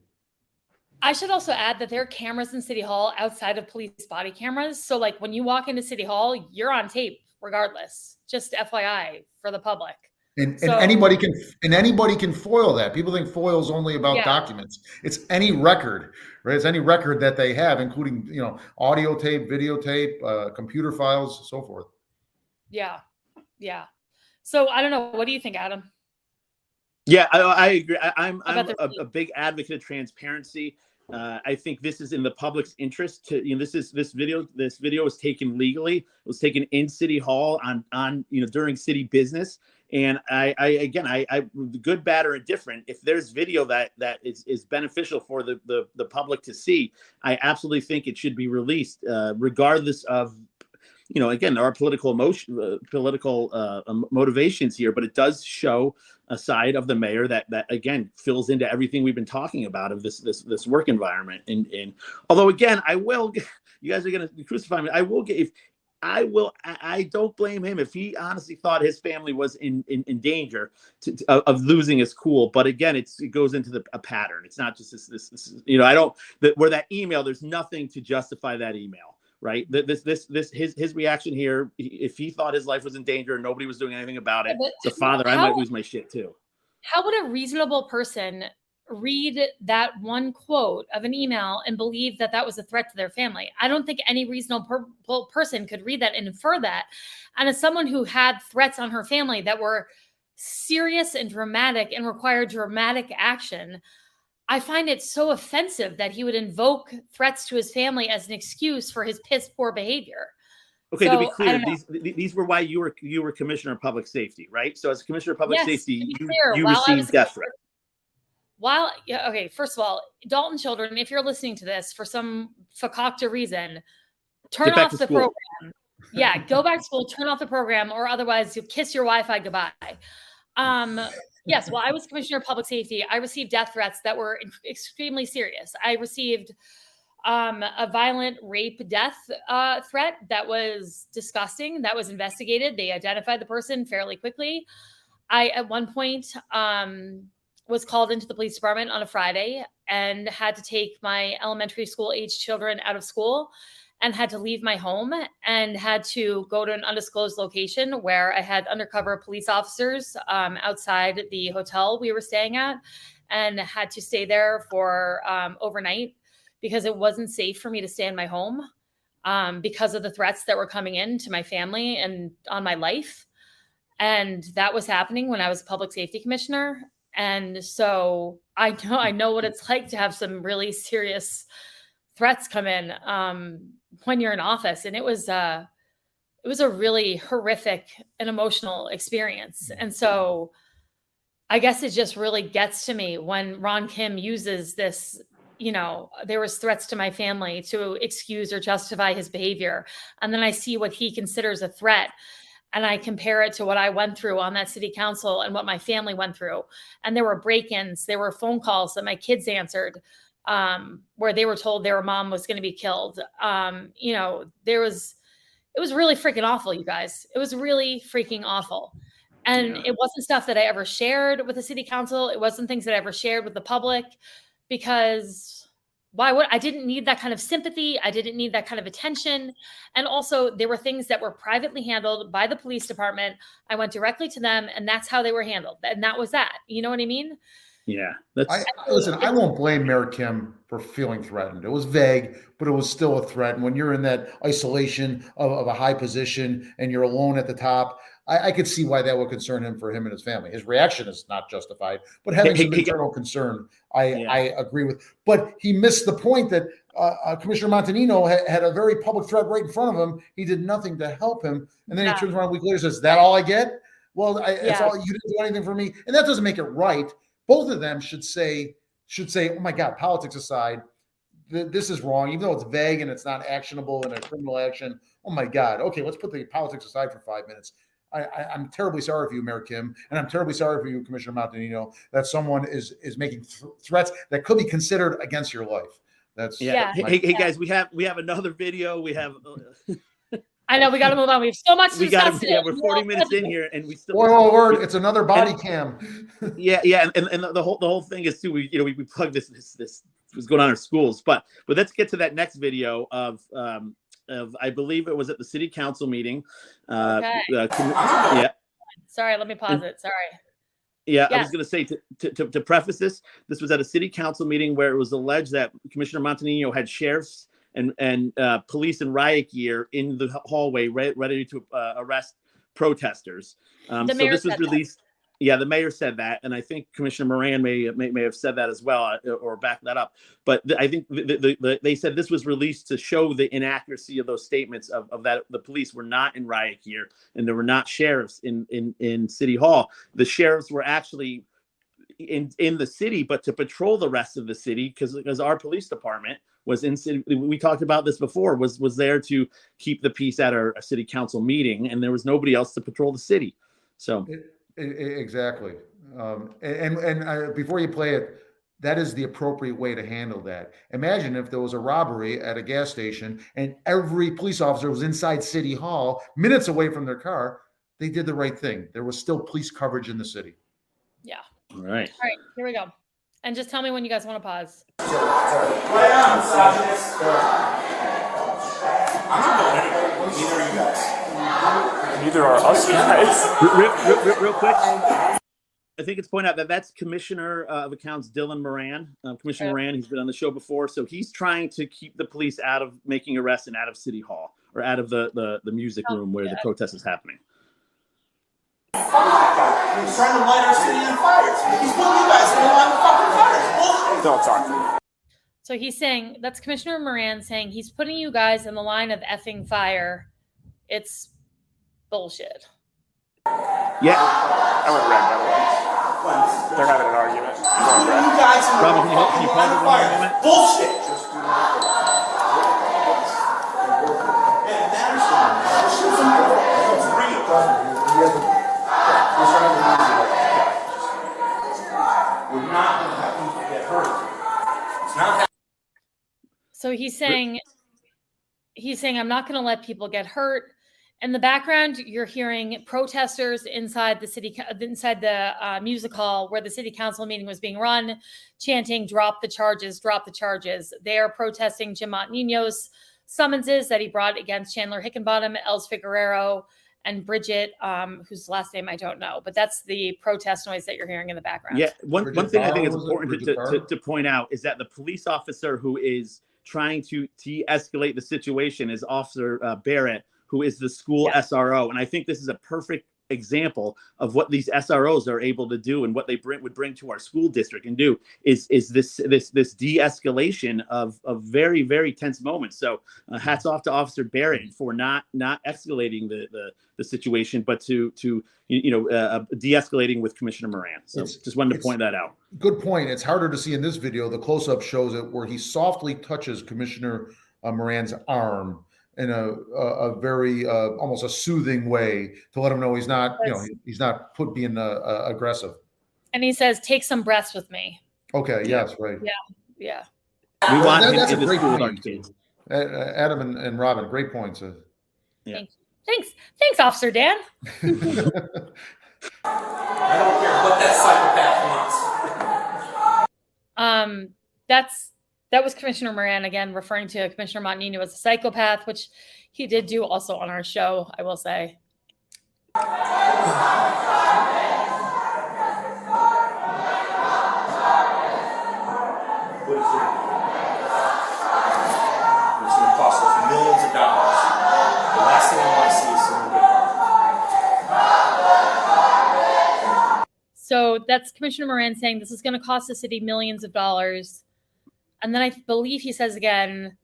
I should also add that there are cameras in City Hall outside of police body cameras. So like when you walk into City Hall, you're on tape regardless. Just FYI for the public.
And anybody can foil that. People think foil is only about documents. It's any record, right? It's any record that they have, including, you know, audio tape, videotape, computer files, so forth.
Yeah. Yeah. So I don't know. What do you think, Adam?
Yeah, I agree. I'm a big advocate of transparency. I think this is in the public's interest. To, you know, this video was taken legally. It was taken in City Hall on you know, during city business. And I good, bad, or indifferent, if there's video that is beneficial for the public to see, I absolutely think it should be released, regardless of, you know, again, there are political motivations here, but it does show a side of the mayor that again fills into everything we've been talking about of this work environment. And although again, you guys are going to crucify me. I don't blame him if he honestly thought his family was in danger of losing his cool. But again, it goes into a pattern. It's not just this you know, where that email, there's nothing to justify that email. Right. His reaction here, if he thought his life was in danger and nobody was doing anything about it, the father, I might lose my shit too.
How would a reasonable person read that one quote of an email and believe that that was a threat to their family? I don't think any reasonable person could read that and infer that. And as someone who had threats on her family that were serious and dramatic and required dramatic action, I find it so offensive that he would invoke threats to his family as an excuse for his piss poor behavior.
Okay, so, to be clear, these were why you were Commissioner of Public Safety, right? So as Commissioner of Public Safety, you received death threats.
First of all, Dalton children, if you're listening to this for some fakakta reason, turn off the program. Yeah, go back to school, turn off the program, or otherwise you'll kiss your Wi-Fi goodbye. Yes, while I was Commissioner of Public Safety, I received death threats that were extremely serious. I received a violent rape death threat that was disgusting, that was investigated. They identified the person fairly quickly. I, at one point, was called into the police department on a Friday and had to take my elementary school age children out of school and had to leave my home and had to go to an undisclosed location where I had undercover police officers outside the hotel we were staying at, and had to stay there for overnight because it wasn't safe for me to stay in my home because of the threats that were coming in to my family and on my life. And that was happening when I was public safety commissioner. And so I know what it's like to have some really serious threats come in when you're in office. And it was a really horrific and emotional experience. And so I guess it just really gets to me when Ron Kim uses this, you know, there was threats to my family to excuse or justify his behavior. And then I see what he considers a threat. And I compare it to what I went through on that city council and what my family went through. And there were break-ins, there were phone calls that my kids answered where they were told their mom was going to be killed. You know, it was really freaking awful, you guys. It was really freaking awful. And it wasn't stuff that I ever shared with the city council. It wasn't things that I ever shared with the public because I didn't need that kind of sympathy. I didn't need that kind of attention. And also there were things that were privately handled by the police department. I went directly to them and that's how they were handled. And that was that. You know what I mean?
Yeah.
Listen, I won't blame Mayor Kim for feeling threatened. It was vague, but it was still a threat. And when you're in that isolation of a high position and you're alone at the top, I could see why that would concern him for him and his family. His reaction is not justified, but having some internal concern, I agree with. But he missed the point that Commissioner Montanino had a very public threat right in front of him. He did nothing to help him. And then he turns around a week later and says, "That all I get? Well, that's all, you didn't do anything for me." And that doesn't make it right. Both of them should say, "Oh my God, politics aside, this is wrong, even though it's vague and it's not actionable in a criminal action. Oh my God. Okay, let's put the politics aside for 5 minutes. I'm terribly sorry for you, Mayor Kim, and I'm terribly sorry for you, Commissioner Montanino, that someone is making threats that could be considered against your life." That's
Hey guys, we have another video. We have.
I know we got to move on. We have so much to discuss.
We're 40 minutes in here, and we still.
Word, it's another body cam.
And the whole thing is too. We plug this was going on in schools, but let's get to that next video of I believe it was at the city council meeting.
Okay. Sorry, let me pause it. Sorry.
Yeah,
Yes.
I was going to say to preface this was at a city council meeting where it was alleged that Commissioner Montanino had sheriffs and police in riot gear in the hallway ready to arrest protesters. So this was released. Yeah, the mayor said that, and I think Commissioner Moran may have said that as well, or backed that up. But I think they said this was released to show the inaccuracy of those statements of that the police were not in riot gear and there were not sheriffs in City Hall. The sheriffs were actually in the city, but to patrol the rest of the city because our police department was in city. We talked about this before. Was there to keep the peace at our city council meeting, and there was nobody else to patrol the city. So.
Exactly. And before you play it, that is the appropriate way to handle that. Imagine if there was a robbery at a gas station and every police officer was inside City Hall, minutes away from their car. They did the right thing. There was still police coverage in the city.
Yeah.
All right,
here we go. And just tell me when you guys want to pause.
Right on, misogynist. I'm not going anywhere. Neither are you guys.
Neither are us guys.
Real quick, I think it's pointed out that that's Commissioner of Accounts Dylan Moran. Commissioner Moran, he's been on the show before, so he's trying to keep the police out of making arrests and out of City Hall or out of the music room where the protest is happening.
He's trying to light our city on fire. He's putting you guys in the line of fucking fire. Bullshit.
Don't talk to me.
So he's saying, that's Commissioner Moran saying he's putting you guys in the line of effing fire. It's bullshit.
Yeah.
I went red, by the way. They're having an argument.
You guys in the
Robin, can you pause it for a moment?
Bullshit. Yeah, it matters to me. It's real. We're not going to have people get hurt. It's not.
So he's saying, I'm not going to let people get hurt. In the background, you're hearing protesters inside the music hall where the city council meeting was being run, chanting, "Drop the charges, drop the charges." They are protesting Jim Montanino's summonses that he brought against Chandler Hickenbottom, Els Figuerero, and Bridget, whose last name I don't know. But that's the protest noise that you're hearing in the background.
Yeah, one thing I think is important to point out is that the police officer who is trying to de-escalate the situation is Officer Barrett, who is the school SRO. And I think this is a perfect example of what these SROs are able to do and what they would bring to our school district and do is this de-escalation of very, very tense moments. So hats off to Officer Barrett for not escalating the situation, but to de-escalating with Commissioner Moran. So just wanted to point that out.
Good point. It's harder to see in this video. The close-up shows it where he softly touches Commissioner Moran's arm in a very almost a soothing way to let him know he's not, he's not being aggressive.
And he says, "Take some breaths with me."
Okay. Yes. Right.
Yeah.
We want
that's
him
a
in the
great
school with our
point.
kids.
Adam and Robin, great points.
Yeah.
Thanks, Officer Dan.
I don't care what that psychopath wants.
That was Commissioner Moran again, referring to Commissioner Montanino as a psychopath, which he did do also on our show, I will say.
What is it? It's going to cost us millions of dollars. The last thing I want to see is someone get hurt.
So that's Commissioner Moran saying this is going to cost the city millions of dollars. And then I believe he says again,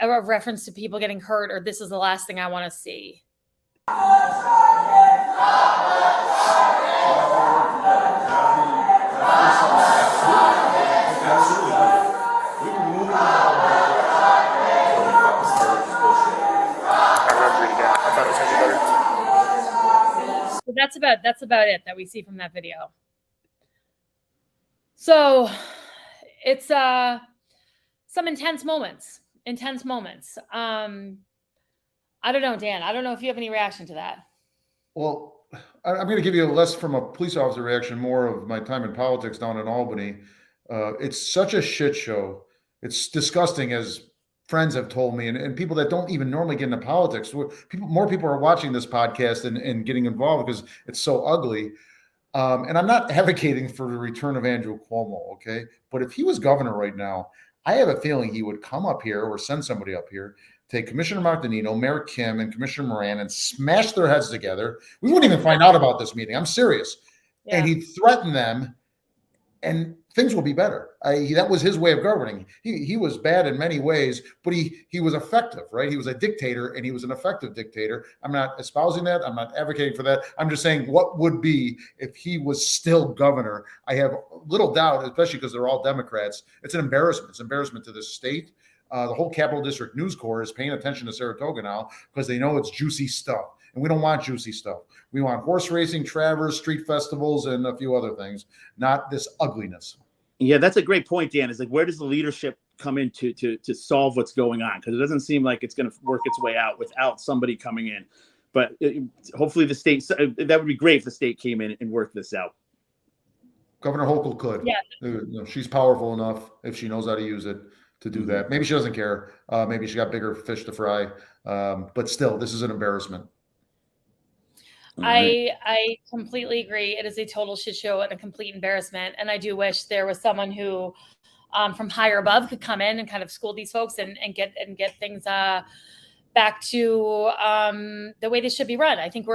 a reference to people getting hurt, or this is the last thing I want to see. So that's about it that we see from that video. So it's some intense moments. I don't know, Dan. I don't know if you have any reaction to that.
Well, I'm going to give you less from a police officer reaction, more of my time in politics down in Albany. It's such a shit show. It's disgusting, as friends have told me, and people that don't even normally get into politics. More people are watching this podcast and getting involved because it's so ugly. And I'm not advocating for the return of Andrew Cuomo, okay? But if he was governor right now, I have a feeling he would come up here or send somebody up here, take Commissioner Martinino, Mayor Kim, and Commissioner Moran and smash their heads together. We wouldn't even find out about this meeting. I'm serious. Yeah. And he'd threaten them, and things will be better. That was his way of governing. He was bad in many ways, but he was effective, right? He was a dictator, and he was an effective dictator. I'm not espousing that. I'm not advocating for that. I'm just saying what would be if he was still governor. I have little doubt, especially because they're all Democrats. It's an embarrassment. It's an embarrassment to the state. The whole Capital District News Corps is paying attention to Saratoga now because they know it's juicy stuff. And we don't want juicy stuff. We want horse racing, traverse, street festivals, and a few other things, not this ugliness.
Yeah, that's a great point, Dan. Is like, where does the leadership come in to solve what's going on? Because it doesn't seem like it's going to work its way out without somebody coming in. But hopefully the state, that would be great if the state came in and worked this out.
Governor Hochul could.
Yeah.
She's powerful enough if she knows how to use it to do that. Maybe she doesn't care. Maybe she got bigger fish to fry. But still, this is an embarrassment.
I completely agree. It is a total shit show and a complete embarrassment. And I do wish there was someone who from higher above could come in and kind of school these folks and get things back to the way they should be run. I think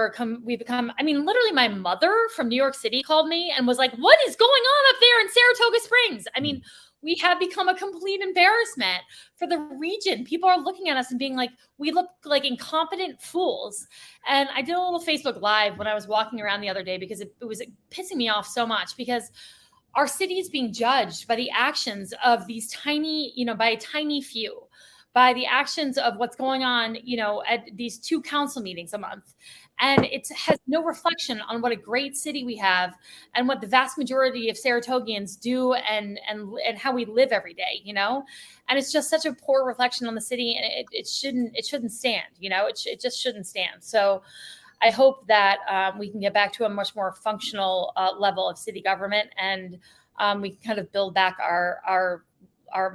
we've become, I mean, literally my mother from New York City called me and was like, what is going on up there in Saratoga Springs? I mean, we have become a complete embarrassment for the region. People are looking at us and being like, we look like incompetent fools. And I did a little Facebook Live when I was walking around the other day because it was pissing me off so much because our city is being judged by the actions of these tiny, by a tiny few, by the actions of what's going on, at these 2 council meetings a month. And it has no reflection on what a great city we have and what the vast majority of Saratogians do and how we live every day, and it's just such a poor reflection on the city, and it shouldn't stand, it just shouldn't stand. So I hope that we can get back to a much more functional level of city government, and we can kind of build back our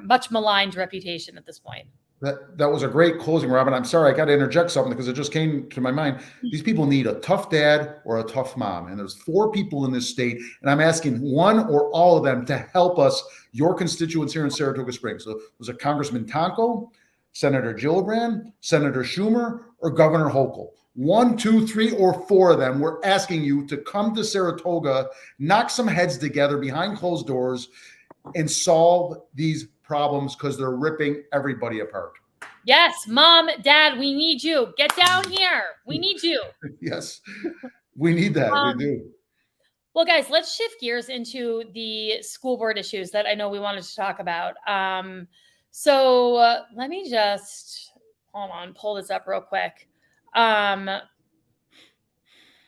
much maligned reputation at this point.
That was a great closing, Robin. I'm sorry, I got to interject something because it just came to my mind. These people need a tough dad or a tough mom. And there's 4 people in this state, and I'm asking one or all of them to help us, your constituents here in Saratoga Springs. So was it Congressman Tonko, Senator Gillibrand, Senator Schumer, or Governor Hochul? 1, 2, 3, or 4 of them. We're asking you to come to Saratoga, knock some heads together behind closed doors, and solve these problems because they're ripping everybody apart.
Yes, Mom, Dad, we need you. Get down here. We need you.
Yes, we need that. We do.
Well, guys, let's shift gears into the school board issues that I know we wanted to talk about. So let me just pull this up real quick.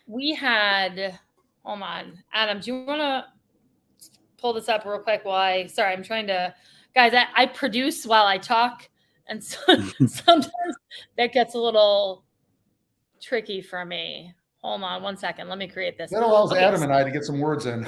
We had, Adam, do you want to pull this up real quick sorry, I'm trying to, guys, I produce while I talk, and so, sometimes that gets a little tricky for me. Hold on 1 second. Let me create this.
That allows Adam and I to get some words in.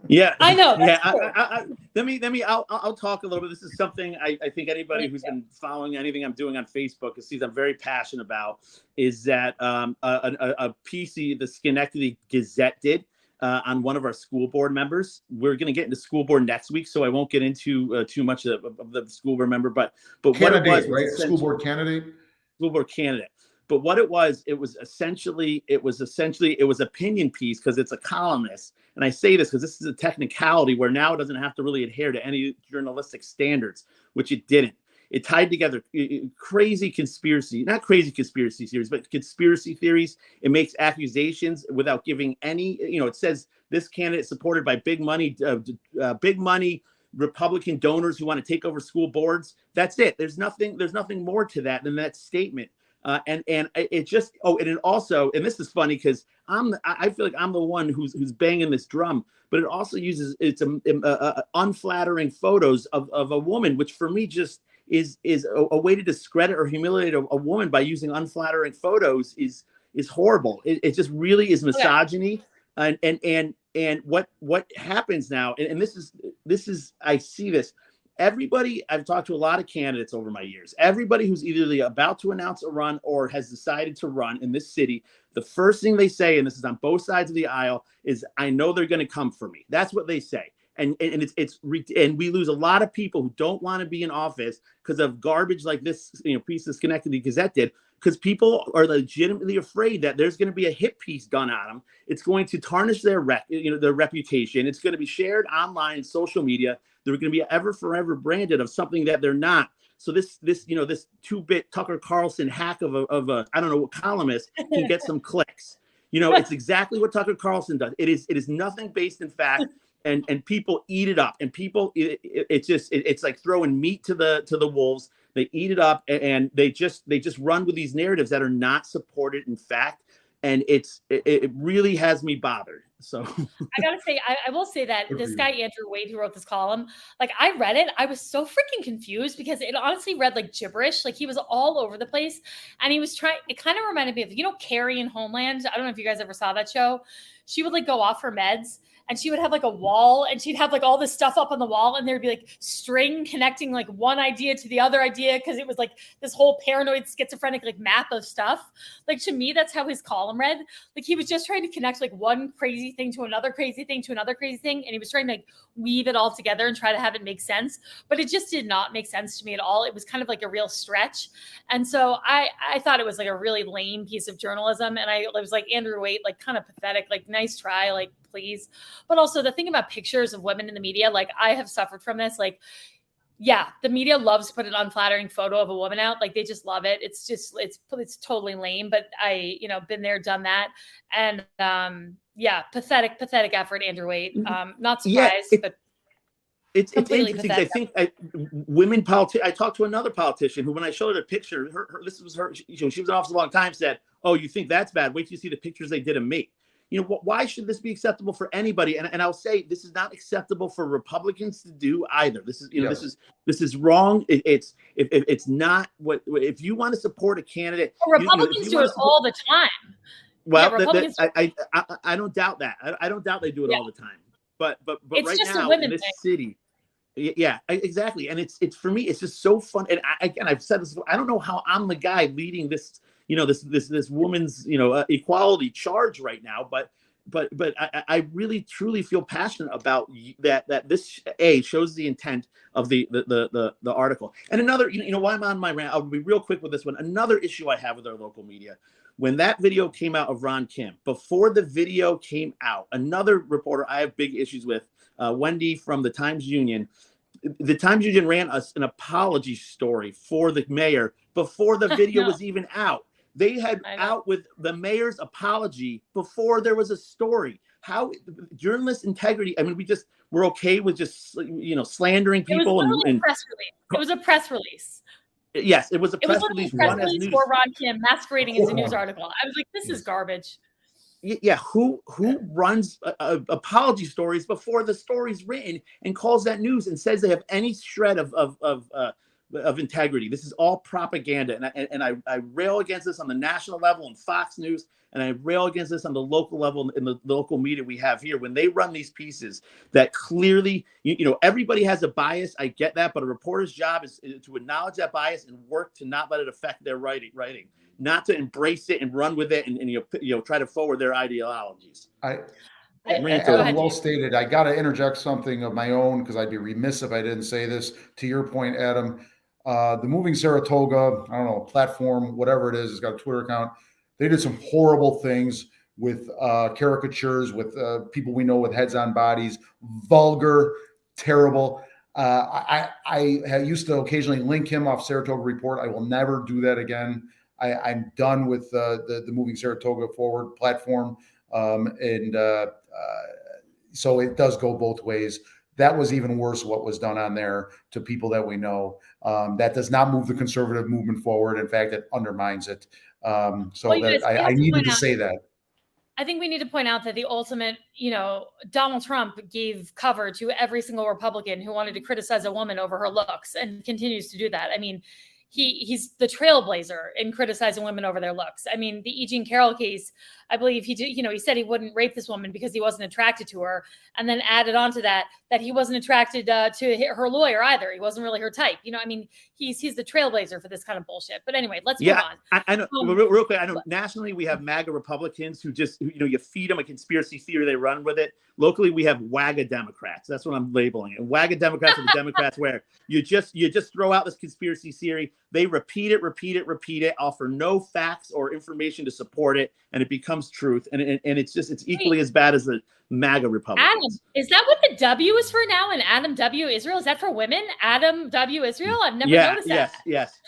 Yeah,
I know.
Yeah, I'll talk a little bit. This is something I think anybody who's been following anything I'm doing on Facebook sees I'm very passionate about, is that a piece the Schenectady Gazette did on one of our school board members. We're going to get into school board next week, so I won't get into too much of the school board member, but
candidate,
what it was,
right? School board candidate.
But what it was essentially opinion piece, because it's a columnist. And I say this because this is a technicality where now it doesn't have to really adhere to any journalistic standards, which it didn't. It tied together not crazy conspiracy theories, but conspiracy theories. It makes accusations without giving any, it says this candidate supported by big money Republican donors who want to take over school boards. That's it. There's nothing more to that than that statement. And it just, and it also, and this is funny because I feel like I'm the one who's banging this drum, but it also uses unflattering photos of a woman, which for me just is a way to discredit or humiliate a woman by using unflattering photos is horrible. It just really is misogyny. And what happens now, and this is I see this. everybody, I've talked to a lot of candidates over my years. Everybody who's either about to announce a run or has decided to run in this city, the first thing they say, and this is on both sides of the aisle, is I know they're going to come for me. That's what they say. And and we lose a lot of people who don't want to be in office because of garbage like this, piece of Schenectady Gazette did, because people are legitimately afraid that there's going to be a hit piece done on them. It's going to tarnish their their reputation. It's going to be shared online and social media. They're going to be ever forever branded of something that they're not. So this 2-bit Tucker Carlson hack of a I don't know what columnist can get some clicks. It's exactly what Tucker Carlson does. It is nothing based in fact. And people eat it up, and people it's like throwing meat to the wolves. They eat it up, and they just run with these narratives that are not supported in fact, and it really has me bothered. So
I gotta say, I will say that this guy Andrew Wade, who wrote this column, like I read it, I was so freaking confused because it honestly read like gibberish. Like he was all over the place, and he was trying. It kind of reminded me of Carrie in Homeland. I don't know if you guys ever saw that show. She would like go off her meds, and she would have like a wall, and she'd have like all this stuff up on the wall, and there'd be like string connecting like one idea to the other idea, because it was like this whole paranoid schizophrenic like map of stuff. Like to me, that's how his column read. Like he was just trying to connect like one crazy thing to another crazy thing to another crazy thing, and he was trying to like weave it all together and try to have it make sense. But it just did not make sense to me at all. It was kind of like a real stretch, and so I thought it was like a really lame piece of journalism. And I was like, Andrew Wade, like kind of pathetic. Like nice try, like please. But also the thing about pictures of women in the media, like I have suffered from this. Like, yeah, the media loves to put an unflattering photo of a woman out. Like they just love it. It's totally lame. But I, been there, done that. And yeah, pathetic effort, Andrew Wade. Not surprised, but
it's interesting. I think women politicians. I talked to another politician who, when I showed her a picture, this was her. She was in office a long time. Said, "Oh, you think that's bad? Wait till you see the pictures they did of me." Why should this be acceptable for anybody? And I'll say this is not acceptable for Republicans to do either. This is, this is wrong. It's not what, if you want to support a candidate.
Well, Republicans do it all the time.
Well, yeah, I don't doubt that. I don't doubt they do it all the time. But
it's
right
just
now in this city, yeah, exactly. And it's for me, it's just so fun. And I've said this. I don't know how I'm the guy leading this. This woman's, equality charge right now. But I really truly feel passionate about that this shows the intent of the article. And another, while I'm on my rant, I'll be real quick with this one. Another issue I have with our local media, when that video came out of Ron Kim, before the video came out, another reporter I have big issues with, Wendy from the Times-Union. The Times-Union ran us an apology story for the mayor before the video was even out. They had out with the mayor's apology before there was a story. How journalist integrity? I mean, we're okay with just slandering people.
It was a press release. It was a press release.
Yes, it was a press release.
Press release for Ron Kim masquerading as a news article. I was like, this is garbage.
Yeah, who runs apology stories before the story's written and calls that news and says they have any shred of integrity? This is all propaganda, and I rail against this on the national level in Fox News, and I rail against this on the local level in the local media we have here. When they run these pieces that clearly, everybody has a bias. I get that, but a reporter's job is to acknowledge that bias and work to not let it affect their writing, not to embrace it and run with it and try to forward their ideologies.
Adam, well stated. I got to interject something of my own because I'd be remiss if I didn't say this. To your point, Adam, the Moving Saratoga, I don't know, platform, whatever it is, it's got a Twitter account. They did some horrible things with caricatures, with people we know with heads on bodies, vulgar, terrible. I used to occasionally link him off Saratoga Report. I will never do that again. I'm done with the Moving Saratoga Forward platform. So it does go both ways. That was even worse what was done on there to people that we know. That does not move the conservative movement forward. In fact, it undermines it. I needed to say that.
I think we need to point out that the ultimate, Donald Trump gave cover to every single Republican who wanted to criticize a woman over her looks and continues to do that. I mean, he's the trailblazer in criticizing women over their looks. I mean, the E. Jean Carroll case, I believe he did, he said he wouldn't rape this woman because he wasn't attracted to her, and then added on to that he wasn't attracted to her lawyer either. He wasn't really her type. He's the trailblazer for this kind of bullshit. But anyway, let's move on.
I know. Real quick, I know nationally we have MAGA Republicans who just, you feed them a conspiracy theory, they run with it. Locally, we have WAGA Democrats. That's what I'm labeling it. WAGA Democrats are the Democrats where you just throw out this conspiracy theory. They repeat it, offer no facts or information to support it, and it becomes truth. And it's equally as bad as the MAGA Republicans.
Adam, is that what the W is for now? And Adam W. Israel, is that for women? Adam W. Israel? I've never noticed that.
Yes.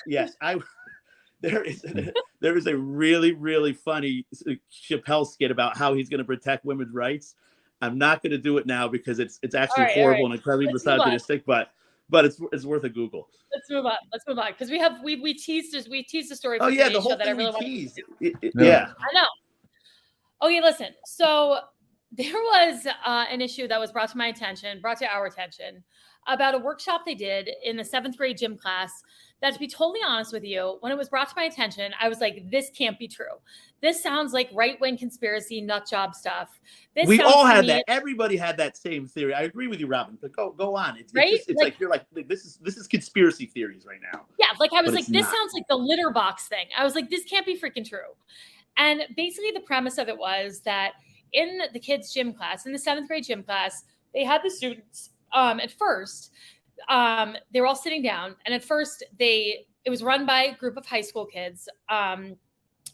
There is a really, really funny Chappelle skit about how he's going to protect women's rights. I'm not going to do it now because it's actually horrible and incredibly misogynistic, but it's worth a Google.
Let's move on because we teased the story.
For the whole
show that I really
teased.
Yeah, I know. Okay, listen. So there was an issue that was brought to our attention about a workshop they did in the 7th grade gym class. That, to be totally honest with you, when it was brought to my attention, I was like, this can't be true. This sounds like right-wing conspiracy nut job stuff.
We all had that. Everybody had that same theory. I agree with you, Robin, but go on. It's like you're like, this is conspiracy theories right now.
Yeah, I was like, this sounds like the litter box thing. I was like, this can't be freaking true. And basically the premise of it was that in the kids' gym class, in the 7th grade gym class, they had the students at first, they were all sitting down, and at first it was run by a group of high school kids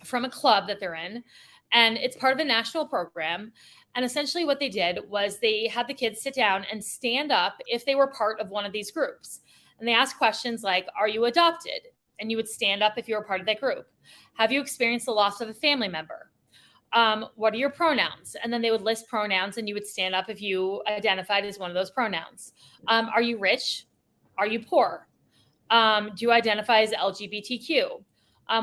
from a club that they're in, and it's part of a national program. And essentially what they did was they had the kids sit down and stand up if they were part of one of these groups. And they asked questions like, are you adopted? And you would stand up if you were part of that group. Have you experienced the loss of a family member? What are your pronouns? And then they would list pronouns, and you would stand up if you identified as one of those pronouns. Are you rich? Are you poor? Do you identify as LGBTQ?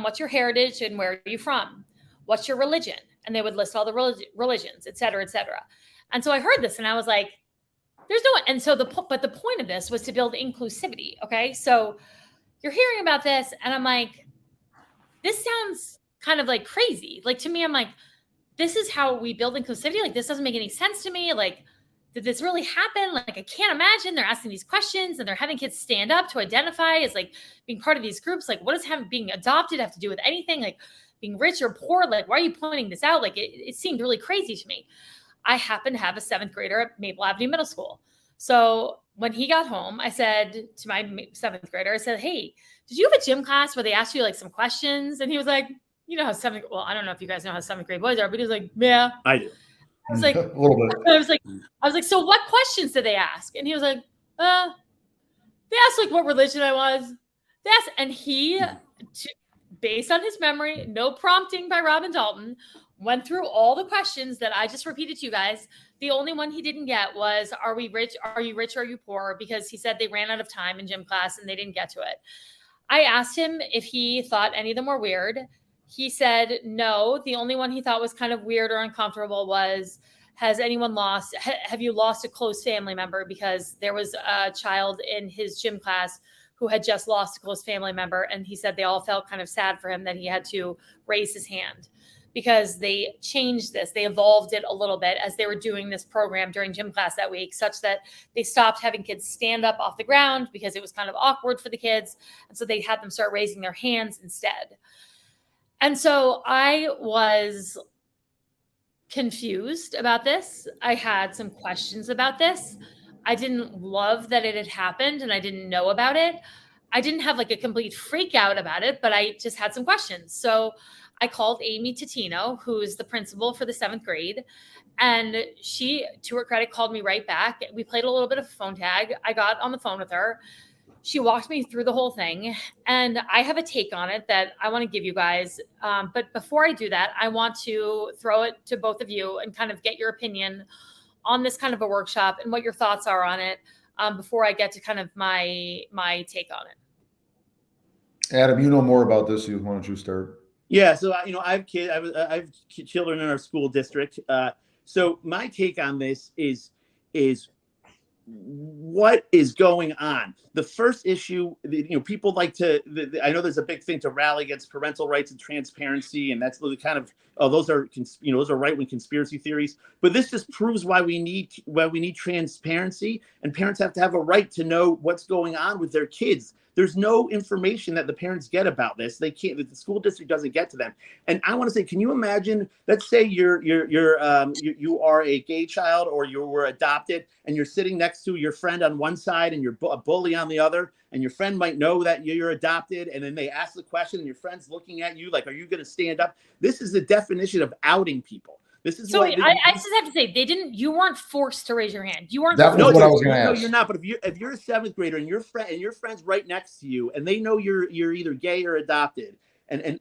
What's your heritage and where are you from? What's your religion? And they would list all the religions, et cetera, et cetera. And so I heard this and I was like, but the point of this was to build inclusivity. Okay. So you're hearing about this and I'm like, this sounds kind of like crazy. Like to me, I'm like, this is how we build inclusivity. Like, this doesn't make any sense to me. Like, did this really happen? Like, I can't imagine they're asking these questions and they're having kids stand up to identify as like being part of these groups. Like, what does being adopted have to do with anything? Like being rich or poor? Like, why are you pointing this out? Like, it seemed really crazy to me. I happen to have a 7th grader at Maple Avenue Middle School. So when he got home, I said to my 7th grader, I said, hey, did you have a gym class where they asked you like some questions? And he was like, you know how I don't know if you guys know how 7th grade boys are, but he was like, yeah,
I do.
I was like,
a little bit.
I was like, so what questions did they ask? And he was like, they asked like what religion I was. And he, based on his memory, no prompting by Robin Dalton, went through all the questions that I just repeated to you guys. The only one he didn't get was, are we rich? Are you rich? Are you poor? Because he said they ran out of time in gym class and they didn't get to it. I asked him if he thought any of them were weird. He said no. The only one he thought was kind of weird or uncomfortable was, have you lost a close family member? Because there was a child in his gym class who had just lost a close family member. And he said they all felt kind of sad for him that he had to raise his hand because they changed this. They evolved it a little bit as they were doing this program during gym class that week, such that they stopped having kids stand up off the ground because it was kind of awkward for the kids. And so they had them start raising their hands instead. And so I was confused about this. I had some questions about this. I didn't love that it had happened and I didn't know about it. I didn't have like a complete freak out about it, but I just had some questions. So I called Amy Totino, who's the principal for the 7th grade. And she, to her credit, called me right back. We played a little bit of phone tag. I got on the phone with her. She walked me through the whole thing, and I have a take on it that I want to give you guys. But before I do that, I want to throw it to both of you and kind of get your opinion on this kind of a workshop and what your thoughts are on it before I get to kind of my take on it.
Adam, you know more about this. Why don't you start?
Yeah, so I have kids. I have children in our school district. So my take on this is what is going on? The first issue, people like to, I know there's a big thing to rally against parental rights and transparency, and that's the kind of, those are right-wing conspiracy theories. But this just proves why we need transparency, and parents have to have a right to know what's going on with their kids. There's no information that the parents get about this. They can't. The school district doesn't get to them. And I want to say, can you imagine? Let's say you are a gay child, or you were adopted, and you're sitting next to your friend on one side and you're a bully on the other. And your friend might know that you're adopted, and then they ask the question, and your friend's looking at you like, "Are you going to stand up?" This is the definition of outing people. This is
I just have to say, you weren't forced to raise your hand. You weren't.
That was what I was going to ask.
No, you're not. But if you're a seventh grader and your friend's right next to you, and they know you're either gay or adopted,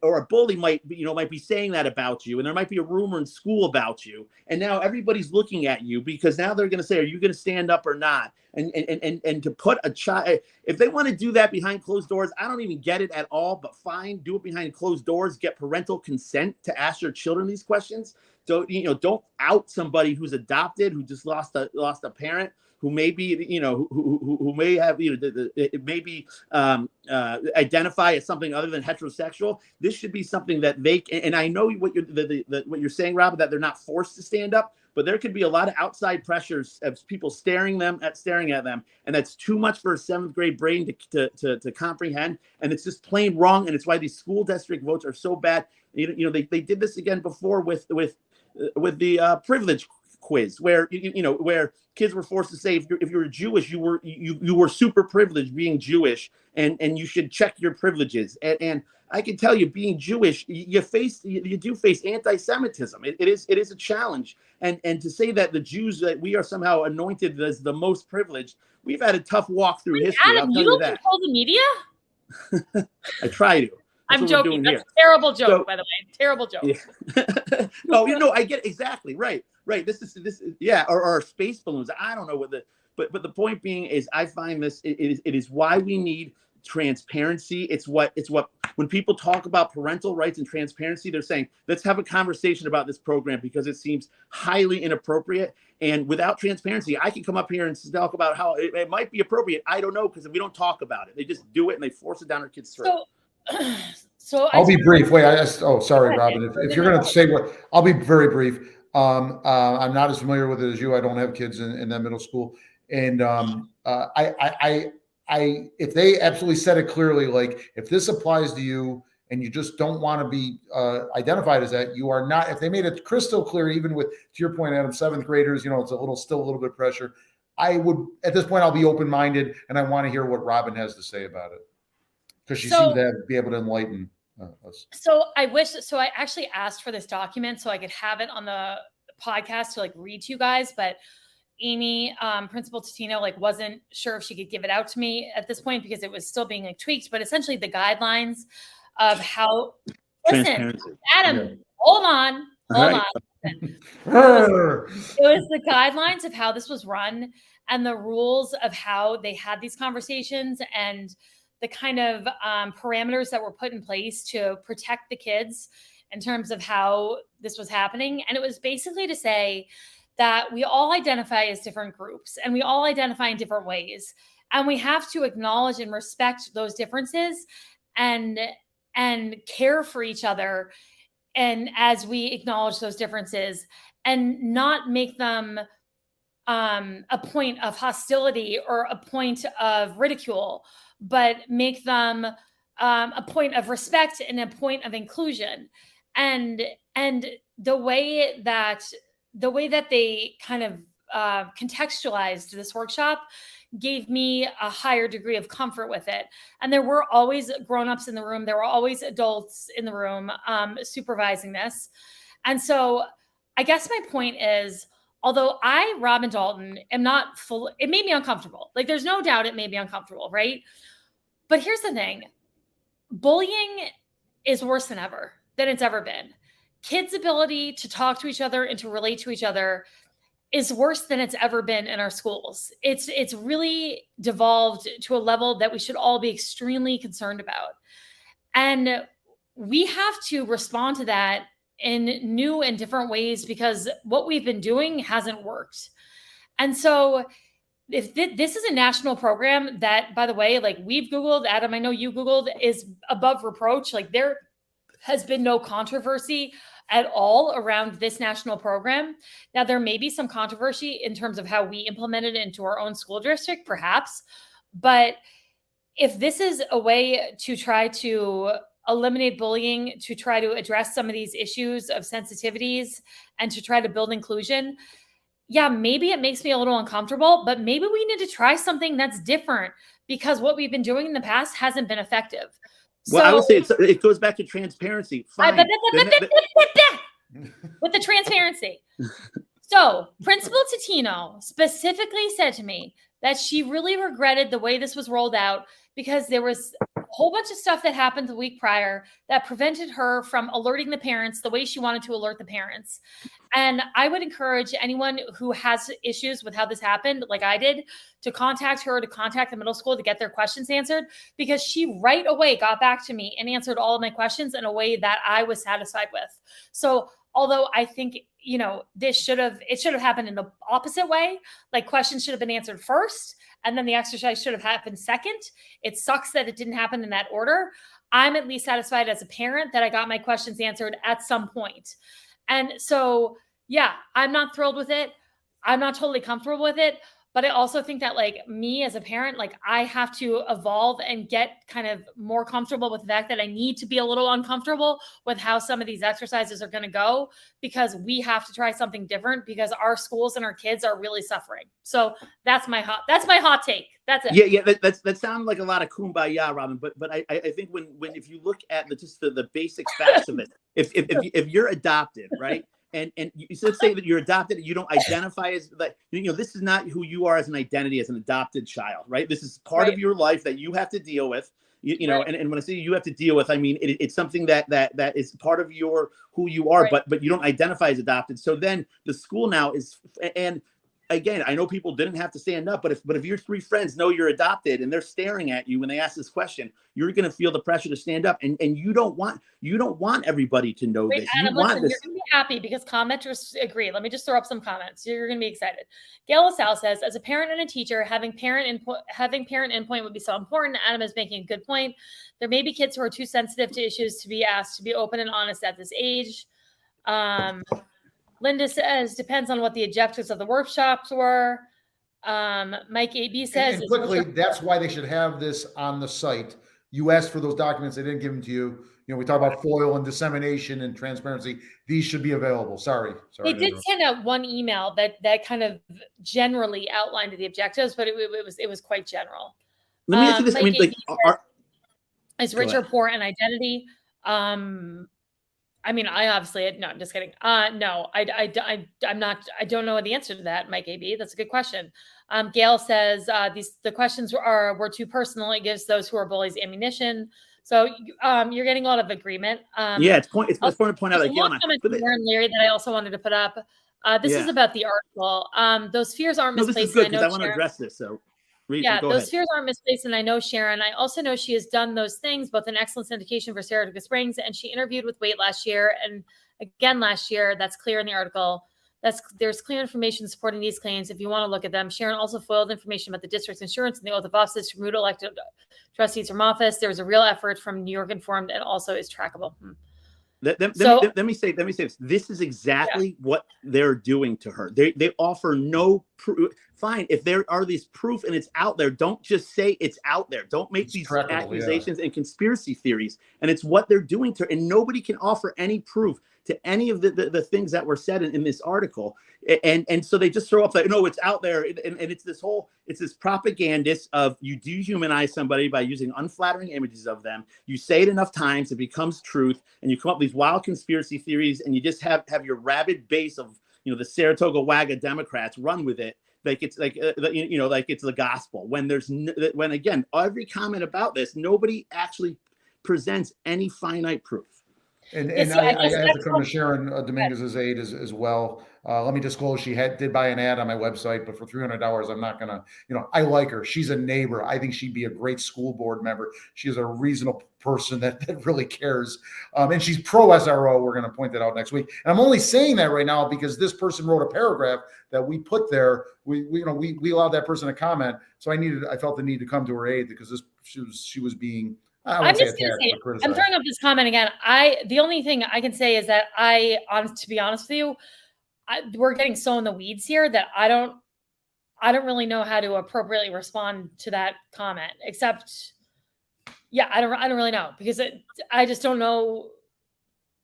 or a bully might be saying that about you, and there might be a rumor in school about you, and now everybody's looking at you because now they're going to say, "Are you going to stand up or not?" And to put a child, if they want to do that behind closed doors, I don't even get it at all. But fine, do it behind closed doors. Get parental consent to ask your children these questions. So, don't out somebody who's adopted, who just lost a parent, who may be, who may have, maybe identify as something other than heterosexual. This should be something that they, and I know what you're saying, Robin, that they're not forced to stand up, but there could be a lot of outside pressures of people staring at them, and that's too much for a seventh grade brain to comprehend, and it's just plain wrong, and it's why these school district votes are so bad. They did this again before with the privilege quiz, where where kids were forced to say if you were Jewish, you were super privileged being Jewish, and you should check your privileges. And I can tell you, being Jewish, you do face anti-Semitism. It is a challenge. And to say that the Jews, that we are somehow anointed as the most privileged, we've had a tough walk through history.
Adam, you don't control the media?
I try to.
I'm joking. That's a terrible joke, by the way. Terrible joke.
Yeah. No, I get it. Exactly. Right. This is yeah. Or space balloons. I don't know but the point being is, I find this, it is why we need transparency. It's what when people talk about parental rights and transparency, they're saying, let's have a conversation about this program because it seems highly inappropriate. And without transparency, I can come up here and talk about how it might be appropriate. I don't know, because we don't talk about it. They just do it and they force it down our kids' throat.
So I'll be brief. Wait, sorry, Robin. If you're going to say what, I'll be very brief. I'm not as familiar with it as you. I don't have kids in that middle school, and if they absolutely said it clearly, like if this applies to you and you just don't want to be identified as that, you are not. If they made it crystal clear, even with, to your point, Adam, seventh graders, it's still a little bit of pressure. I would, at this point, I'll be open-minded, and I want to hear what Robin has to say about it, because she seems to be able to enlighten us.
So I actually asked for this document so I could have it on the podcast to read to you guys, but Amy, Principal Totino, wasn't sure if she could give it out to me at this point because it was still being tweaked, but essentially the guidelines of how, listen, Adam, hold on. It was the guidelines of how this was run and the rules of how they had these conversations and the kind of parameters that were put in place to protect the kids in terms of how this was happening. And it was basically to say that we all identify as different groups and we all identify in different ways. And we have to acknowledge and respect those differences and care for each other. And as we acknowledge those differences and not make them a point of hostility or a point of ridicule, but make them a point of respect and a point of inclusion. And the way that they kind of contextualized this workshop gave me a higher degree of comfort with it. And there were always grownups in the room. There were always adults in the room supervising this. And so I guess my point is, although I, Robin Dalton, am not full, it made me uncomfortable. There's no doubt it made me uncomfortable, right? But here's the thing. Bullying is worse than it's ever been. Kids' ability to talk to each other and to relate to each other is worse than it's ever been in our schools. It's really devolved to a level that we should all be extremely concerned about. And we have to respond to that in new and different ways because what we've been doing hasn't worked. And so if this is a national program that, by the way, like we've Googled, Adam, I know you Googled, is above reproach. Like there has been no controversy at all around this national program. Now, there may be some controversy in terms of how we implement it into our own school district, perhaps. But if this is a way to try to eliminate bullying, to try to address some of these issues of sensitivities and to try to build inclusion, yeah, maybe it makes me a little uncomfortable, but maybe we need to try something that's different because what we've been doing in the past hasn't been effective.
Well, I would say it goes back to transparency. Fine.
With the transparency. So Principal Titino specifically said to me that she really regretted the way this was rolled out because there was a whole bunch of stuff that happened the week prior that prevented her from alerting the parents the way she wanted to alert the parents. And I would encourage anyone who has issues with how this happened, like I did, to contact her, to contact the middle school to get their questions answered, because she right away got back to me and answered all of my questions in a way that I was satisfied with. So although I think, it should have happened in the opposite way, like questions should have been answered first, and then the exercise should have happened second. It sucks that it didn't happen in that order. I'm at least satisfied as a parent that I got my questions answered at some point. And so, yeah, I'm not thrilled with it. I'm not totally comfortable with it. But I also think that like me as a parent, like I have to evolve and get kind of more comfortable with the fact that I need to be a little uncomfortable with how some of these exercises are going to go, because we have to try something different because our schools and our kids are really suffering. So that's my hot take. That's it.
Yeah. That sounds like a lot of kumbaya, Robin. But I think when if you look at the basic facts of it, if you're adopted, right? And let's say that you're adopted and you don't identify as like, this is not who you are as an identity as an adopted child, right? This is part of your life that you have to deal with, and when I say you have to deal with, I mean, it's something that is part of who you are, but you don't identify as adopted. So then the school now is, and again, I know people didn't have to stand up, but if your three friends know you're adopted and they're staring at you when they ask this question, you're going to feel the pressure to stand up, and you don't want everybody to know this.
Adam, listen, you're going to be happy because commenters agree. Let me just throw up some comments. You're going to be excited. Gail LaSalle says, as a parent and a teacher, having parent input would be so important. Adam is making a good point. There may be kids who are too sensitive to issues to be asked to be open and honest at this age. Linda says, depends on what the objectives of the workshops were. Mike AB says,
and quickly, that's why they should have this on the site. You asked for those documents, they didn't give them to you. We talk about FOIL and dissemination and transparency. These should be available. Sorry.
They did send out one email that kind of generally outlined the objectives, but it was quite general.
Let me ask you this.
Mike
I mean, like,
is rich or poor an identity? I mean, I obviously, no, I'm just kidding. No, I'm not, I don't know the answer to that, Mike AB. That's a good question. Gail says, the questions were too personal. It gives those who are bullies ammunition. So, you're getting a lot of agreement.
It's important to point out, like,
one comment from Warren Leary that I also wanted to put up. This is about the article. Those fears aren't misplaced.
This is good because I want to address this. So,
those fears aren't misplaced, and I know Sharon. I also know she has done those things, both an excellent syndication for Saratoga Springs, and she interviewed with Waite last year, and again last year. That's clear in the article. There's clear information supporting these claims if you want to look at them. Sharon also foiled information about the district's insurance and the oath of office to remove elected trustees from office. There was a real effort from New York Informed, and also is trackable.
Let me say this. This is exactly what they're doing to her. They offer no proof. Fine, if there are these proof and it's out there, don't just say it's out there. Don't make these accusations and conspiracy theories. And it's what they're doing to her. And nobody can offer any proof to any of the things that were said in this article. And so they just throw up like, no, it's out there. And it's this propagandist of you dehumanize somebody by using unflattering images of them. You say it enough times, it becomes truth, and you come up with these wild conspiracy theories, and you just have your rabid base of, the Saratoga WAGA Democrats run with it. Like it's like it's the gospel. When again, every comment about this, nobody actually presents any finite proof.
And
Yes,
I
guess
have to
that's
come to Sharon Dominguez's aid as well. Let me disclose, she did buy an ad on my website, but for $300, I'm not gonna, I like her. She's a neighbor. I think she'd be a great school board member. She is a reasonable person that really cares. And she's pro SRO. We're gonna point that out next week. And I'm only saying that right now because this person wrote a paragraph that we put there. We allowed that person to comment. So I felt the need to come to her aid because she was being,
I'm just going to say, I'm throwing up this comment again. The only thing I can say is that to be honest with you, we're getting so in the weeds here that I don't really know how to appropriately respond to that comment, except, I don't really know because I just don't know.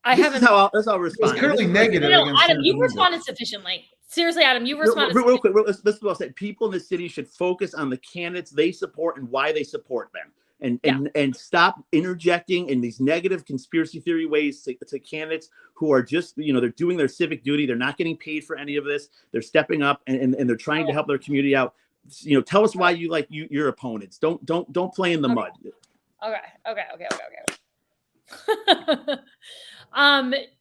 That's how I'll respond.
It's clearly negative.
No, Adam, you responded sufficiently. Seriously, Adam, you responded.
Real quick, let's go. People in the city should focus on the candidates they support and why they support them. And stop interjecting in these negative conspiracy theory ways to candidates who are just, they're doing their civic duty. They're not getting paid for any of this. They're stepping up and they're trying to help their community out. Tell us why you like your opponents. Don't play in the mud.
Okay.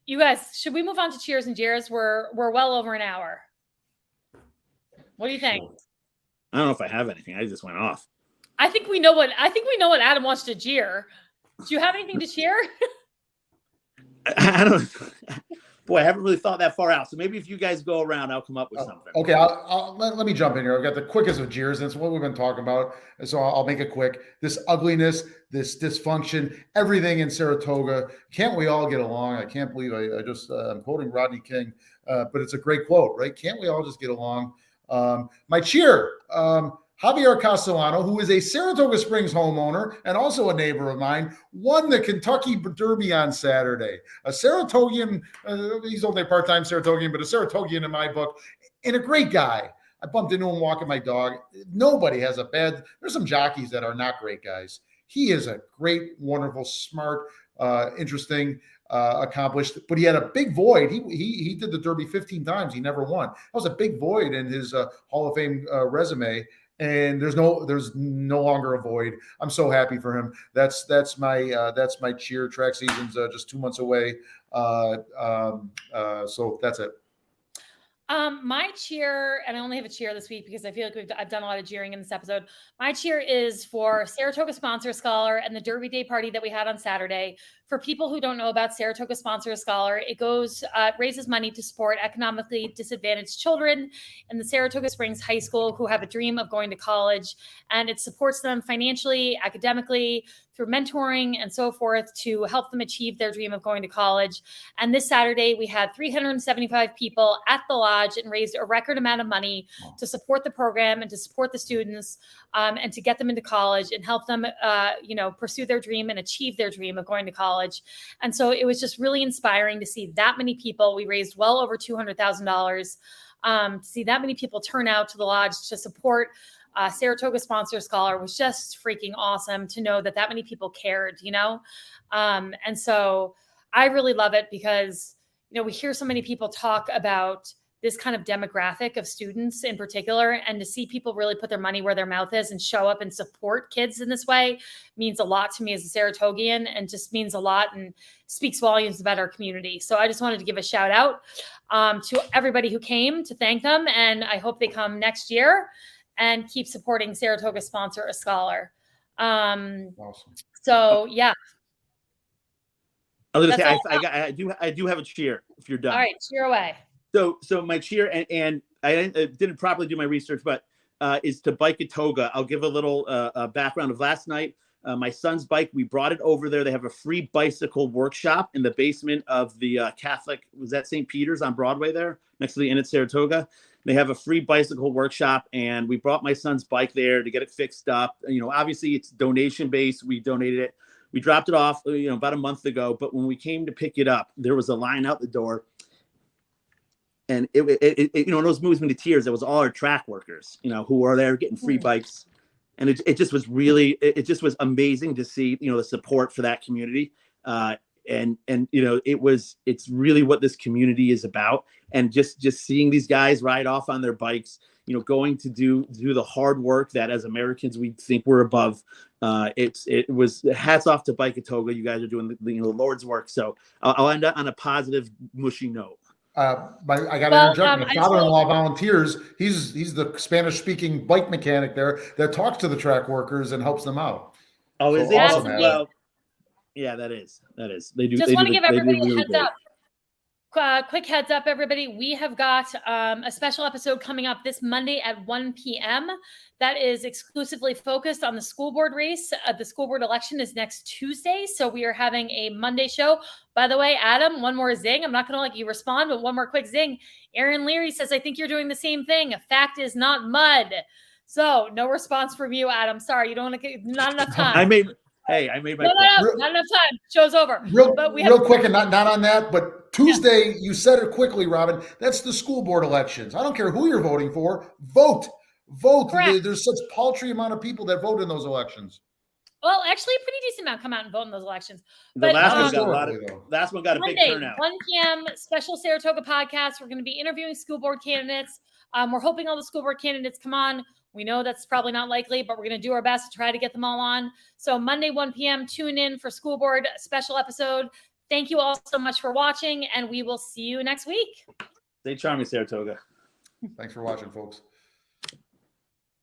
You guys, should we move on to cheers and jeers? We're well over an hour. What do you think?
I don't know if I have anything. I just went off.
I think we know what Adam wants to jeer. Do you have anything to cheer?
I don't. Boy, I haven't really thought that far out. So maybe if you guys go around, I'll come up with something.
Okay, let me jump in here. I've got the quickest of jeers. That's what we've been talking about. So I'll make it quick. This ugliness, this dysfunction, everything in Saratoga. Can't we all get along? I can't believe I'm quoting Rodney King, but it's a great quote, right? Can't we all just get along? My cheer. Javier Castellano, who is a Saratoga Springs homeowner and also a neighbor of mine, won the Kentucky Derby on Saturday. A Saratogian, he's only a part-time Saratogian, but a Saratogian in my book, and a great guy. I bumped into him walking my dog. Nobody has there's some jockeys that are not great guys. He is a great, wonderful, smart, interesting, accomplished, but he had a big void. He did the Derby 15 times. He never won. That was a big void in his Hall of Fame resume. And there's no longer a void. I'm so happy for him. That's my cheer. Track season's just 2 months away. So that's it.
My cheer, and I only have a cheer this week because I feel like I've done a lot of jeering in this episode. My cheer is for Saratoga Sponsor Scholar and the Derby Day party that we had on Saturday. For people who don't know about Saratoga Sponsor Scholar, it raises money to support economically disadvantaged children in the Saratoga Springs High School who have a dream of going to college, and it supports them financially, academically, through mentoring and so forth to help them achieve their dream of going to college. And this Saturday, we had 375 people at the lodge and raised a record amount of money to support the program and to support the students and to get them into college and help them, pursue their dream and achieve their dream of going to college. And so it was just really inspiring to see that many people. We raised well over $200,000 to see that many people turn out to the lodge to support Saratoga Sponsor Scholar was just freaking awesome to know that many people cared, and so I really love it because, we hear so many people talk about this kind of demographic of students in particular, and to see people really put their money where their mouth is and show up and support kids in this way means a lot to me as a Saratogian, and just means a lot and speaks volumes about our community. So I just wanted to give a shout out to everybody who came to thank them, and I hope they come next year and keep supporting Saratoga Sponsor a Scholar.
Awesome.
So yeah.
I was gonna say I do have a cheer if you're done.
All right, cheer away.
So my cheer, and I didn't properly do my research, but is to Bike at Toga. I'll give a little background of last night. My son's bike, we brought it over there. They have a free bicycle workshop in the basement of the Catholic, was that St. Peter's on Broadway there, next to the Inn at Saratoga. They have a free bicycle workshop, and we brought my son's bike there to get it fixed up. Obviously it's donation based. We donated it. We dropped it off, about a month ago. But when we came to pick it up, there was a line out the door. And it those moves me to tears. It was all our track workers, who were there getting free bikes. And it just was really, it just was amazing to see, the support for that community. and it's really what this community is about. And just seeing these guys ride off on their bikes, going to do the hard work that as Americans we think we're above. It was hats off to Bike-A-Toga. You guys are doing the Lord's work. So I'll end up on a positive, mushy note.
I got to interject. My father-in-law volunteers. He's the Spanish-speaking bike mechanic there that talks to the track workers and helps them out.
Oh,
so
is it?
Awesome,
Well, yeah, that is. They do.
Just want to give everybody
really
a heads
great.
up. Quick heads up, everybody. We have got a special episode coming up this Monday at 1 p.m. that is exclusively focused on the school board race. The school board election is next Tuesday, so we are having a Monday show. By the way, Adam, one more zing. I'm not going to let you respond, but one more quick zing. Aaron Leary says, I think you're doing the same thing. Fact is not mud. So no response from you, Adam. Sorry, you don't want to. Not enough time.
I made my point.
Not enough time. Show's over.
Real quick, and not on that, but Tuesday, you said it quickly, Robin. That's the school board elections. I don't care who you're voting for. Vote.
Correct.
There's such paltry amount of people that vote in those elections.
Well, actually, a pretty decent amount come out and vote in those elections.
The last one got a
Monday,
big turnout.
1 p.m. special Saratoga podcast. We're going to be interviewing school board candidates. We're hoping all the school board candidates come on. We know that's probably not likely, but we're going to do our best to try to get them all on. So Monday, 1 p.m., tune in for school board special episode. Thank you all so much for watching, and we will see you next week.
Stay charming, Saratoga.
Thanks for watching, folks.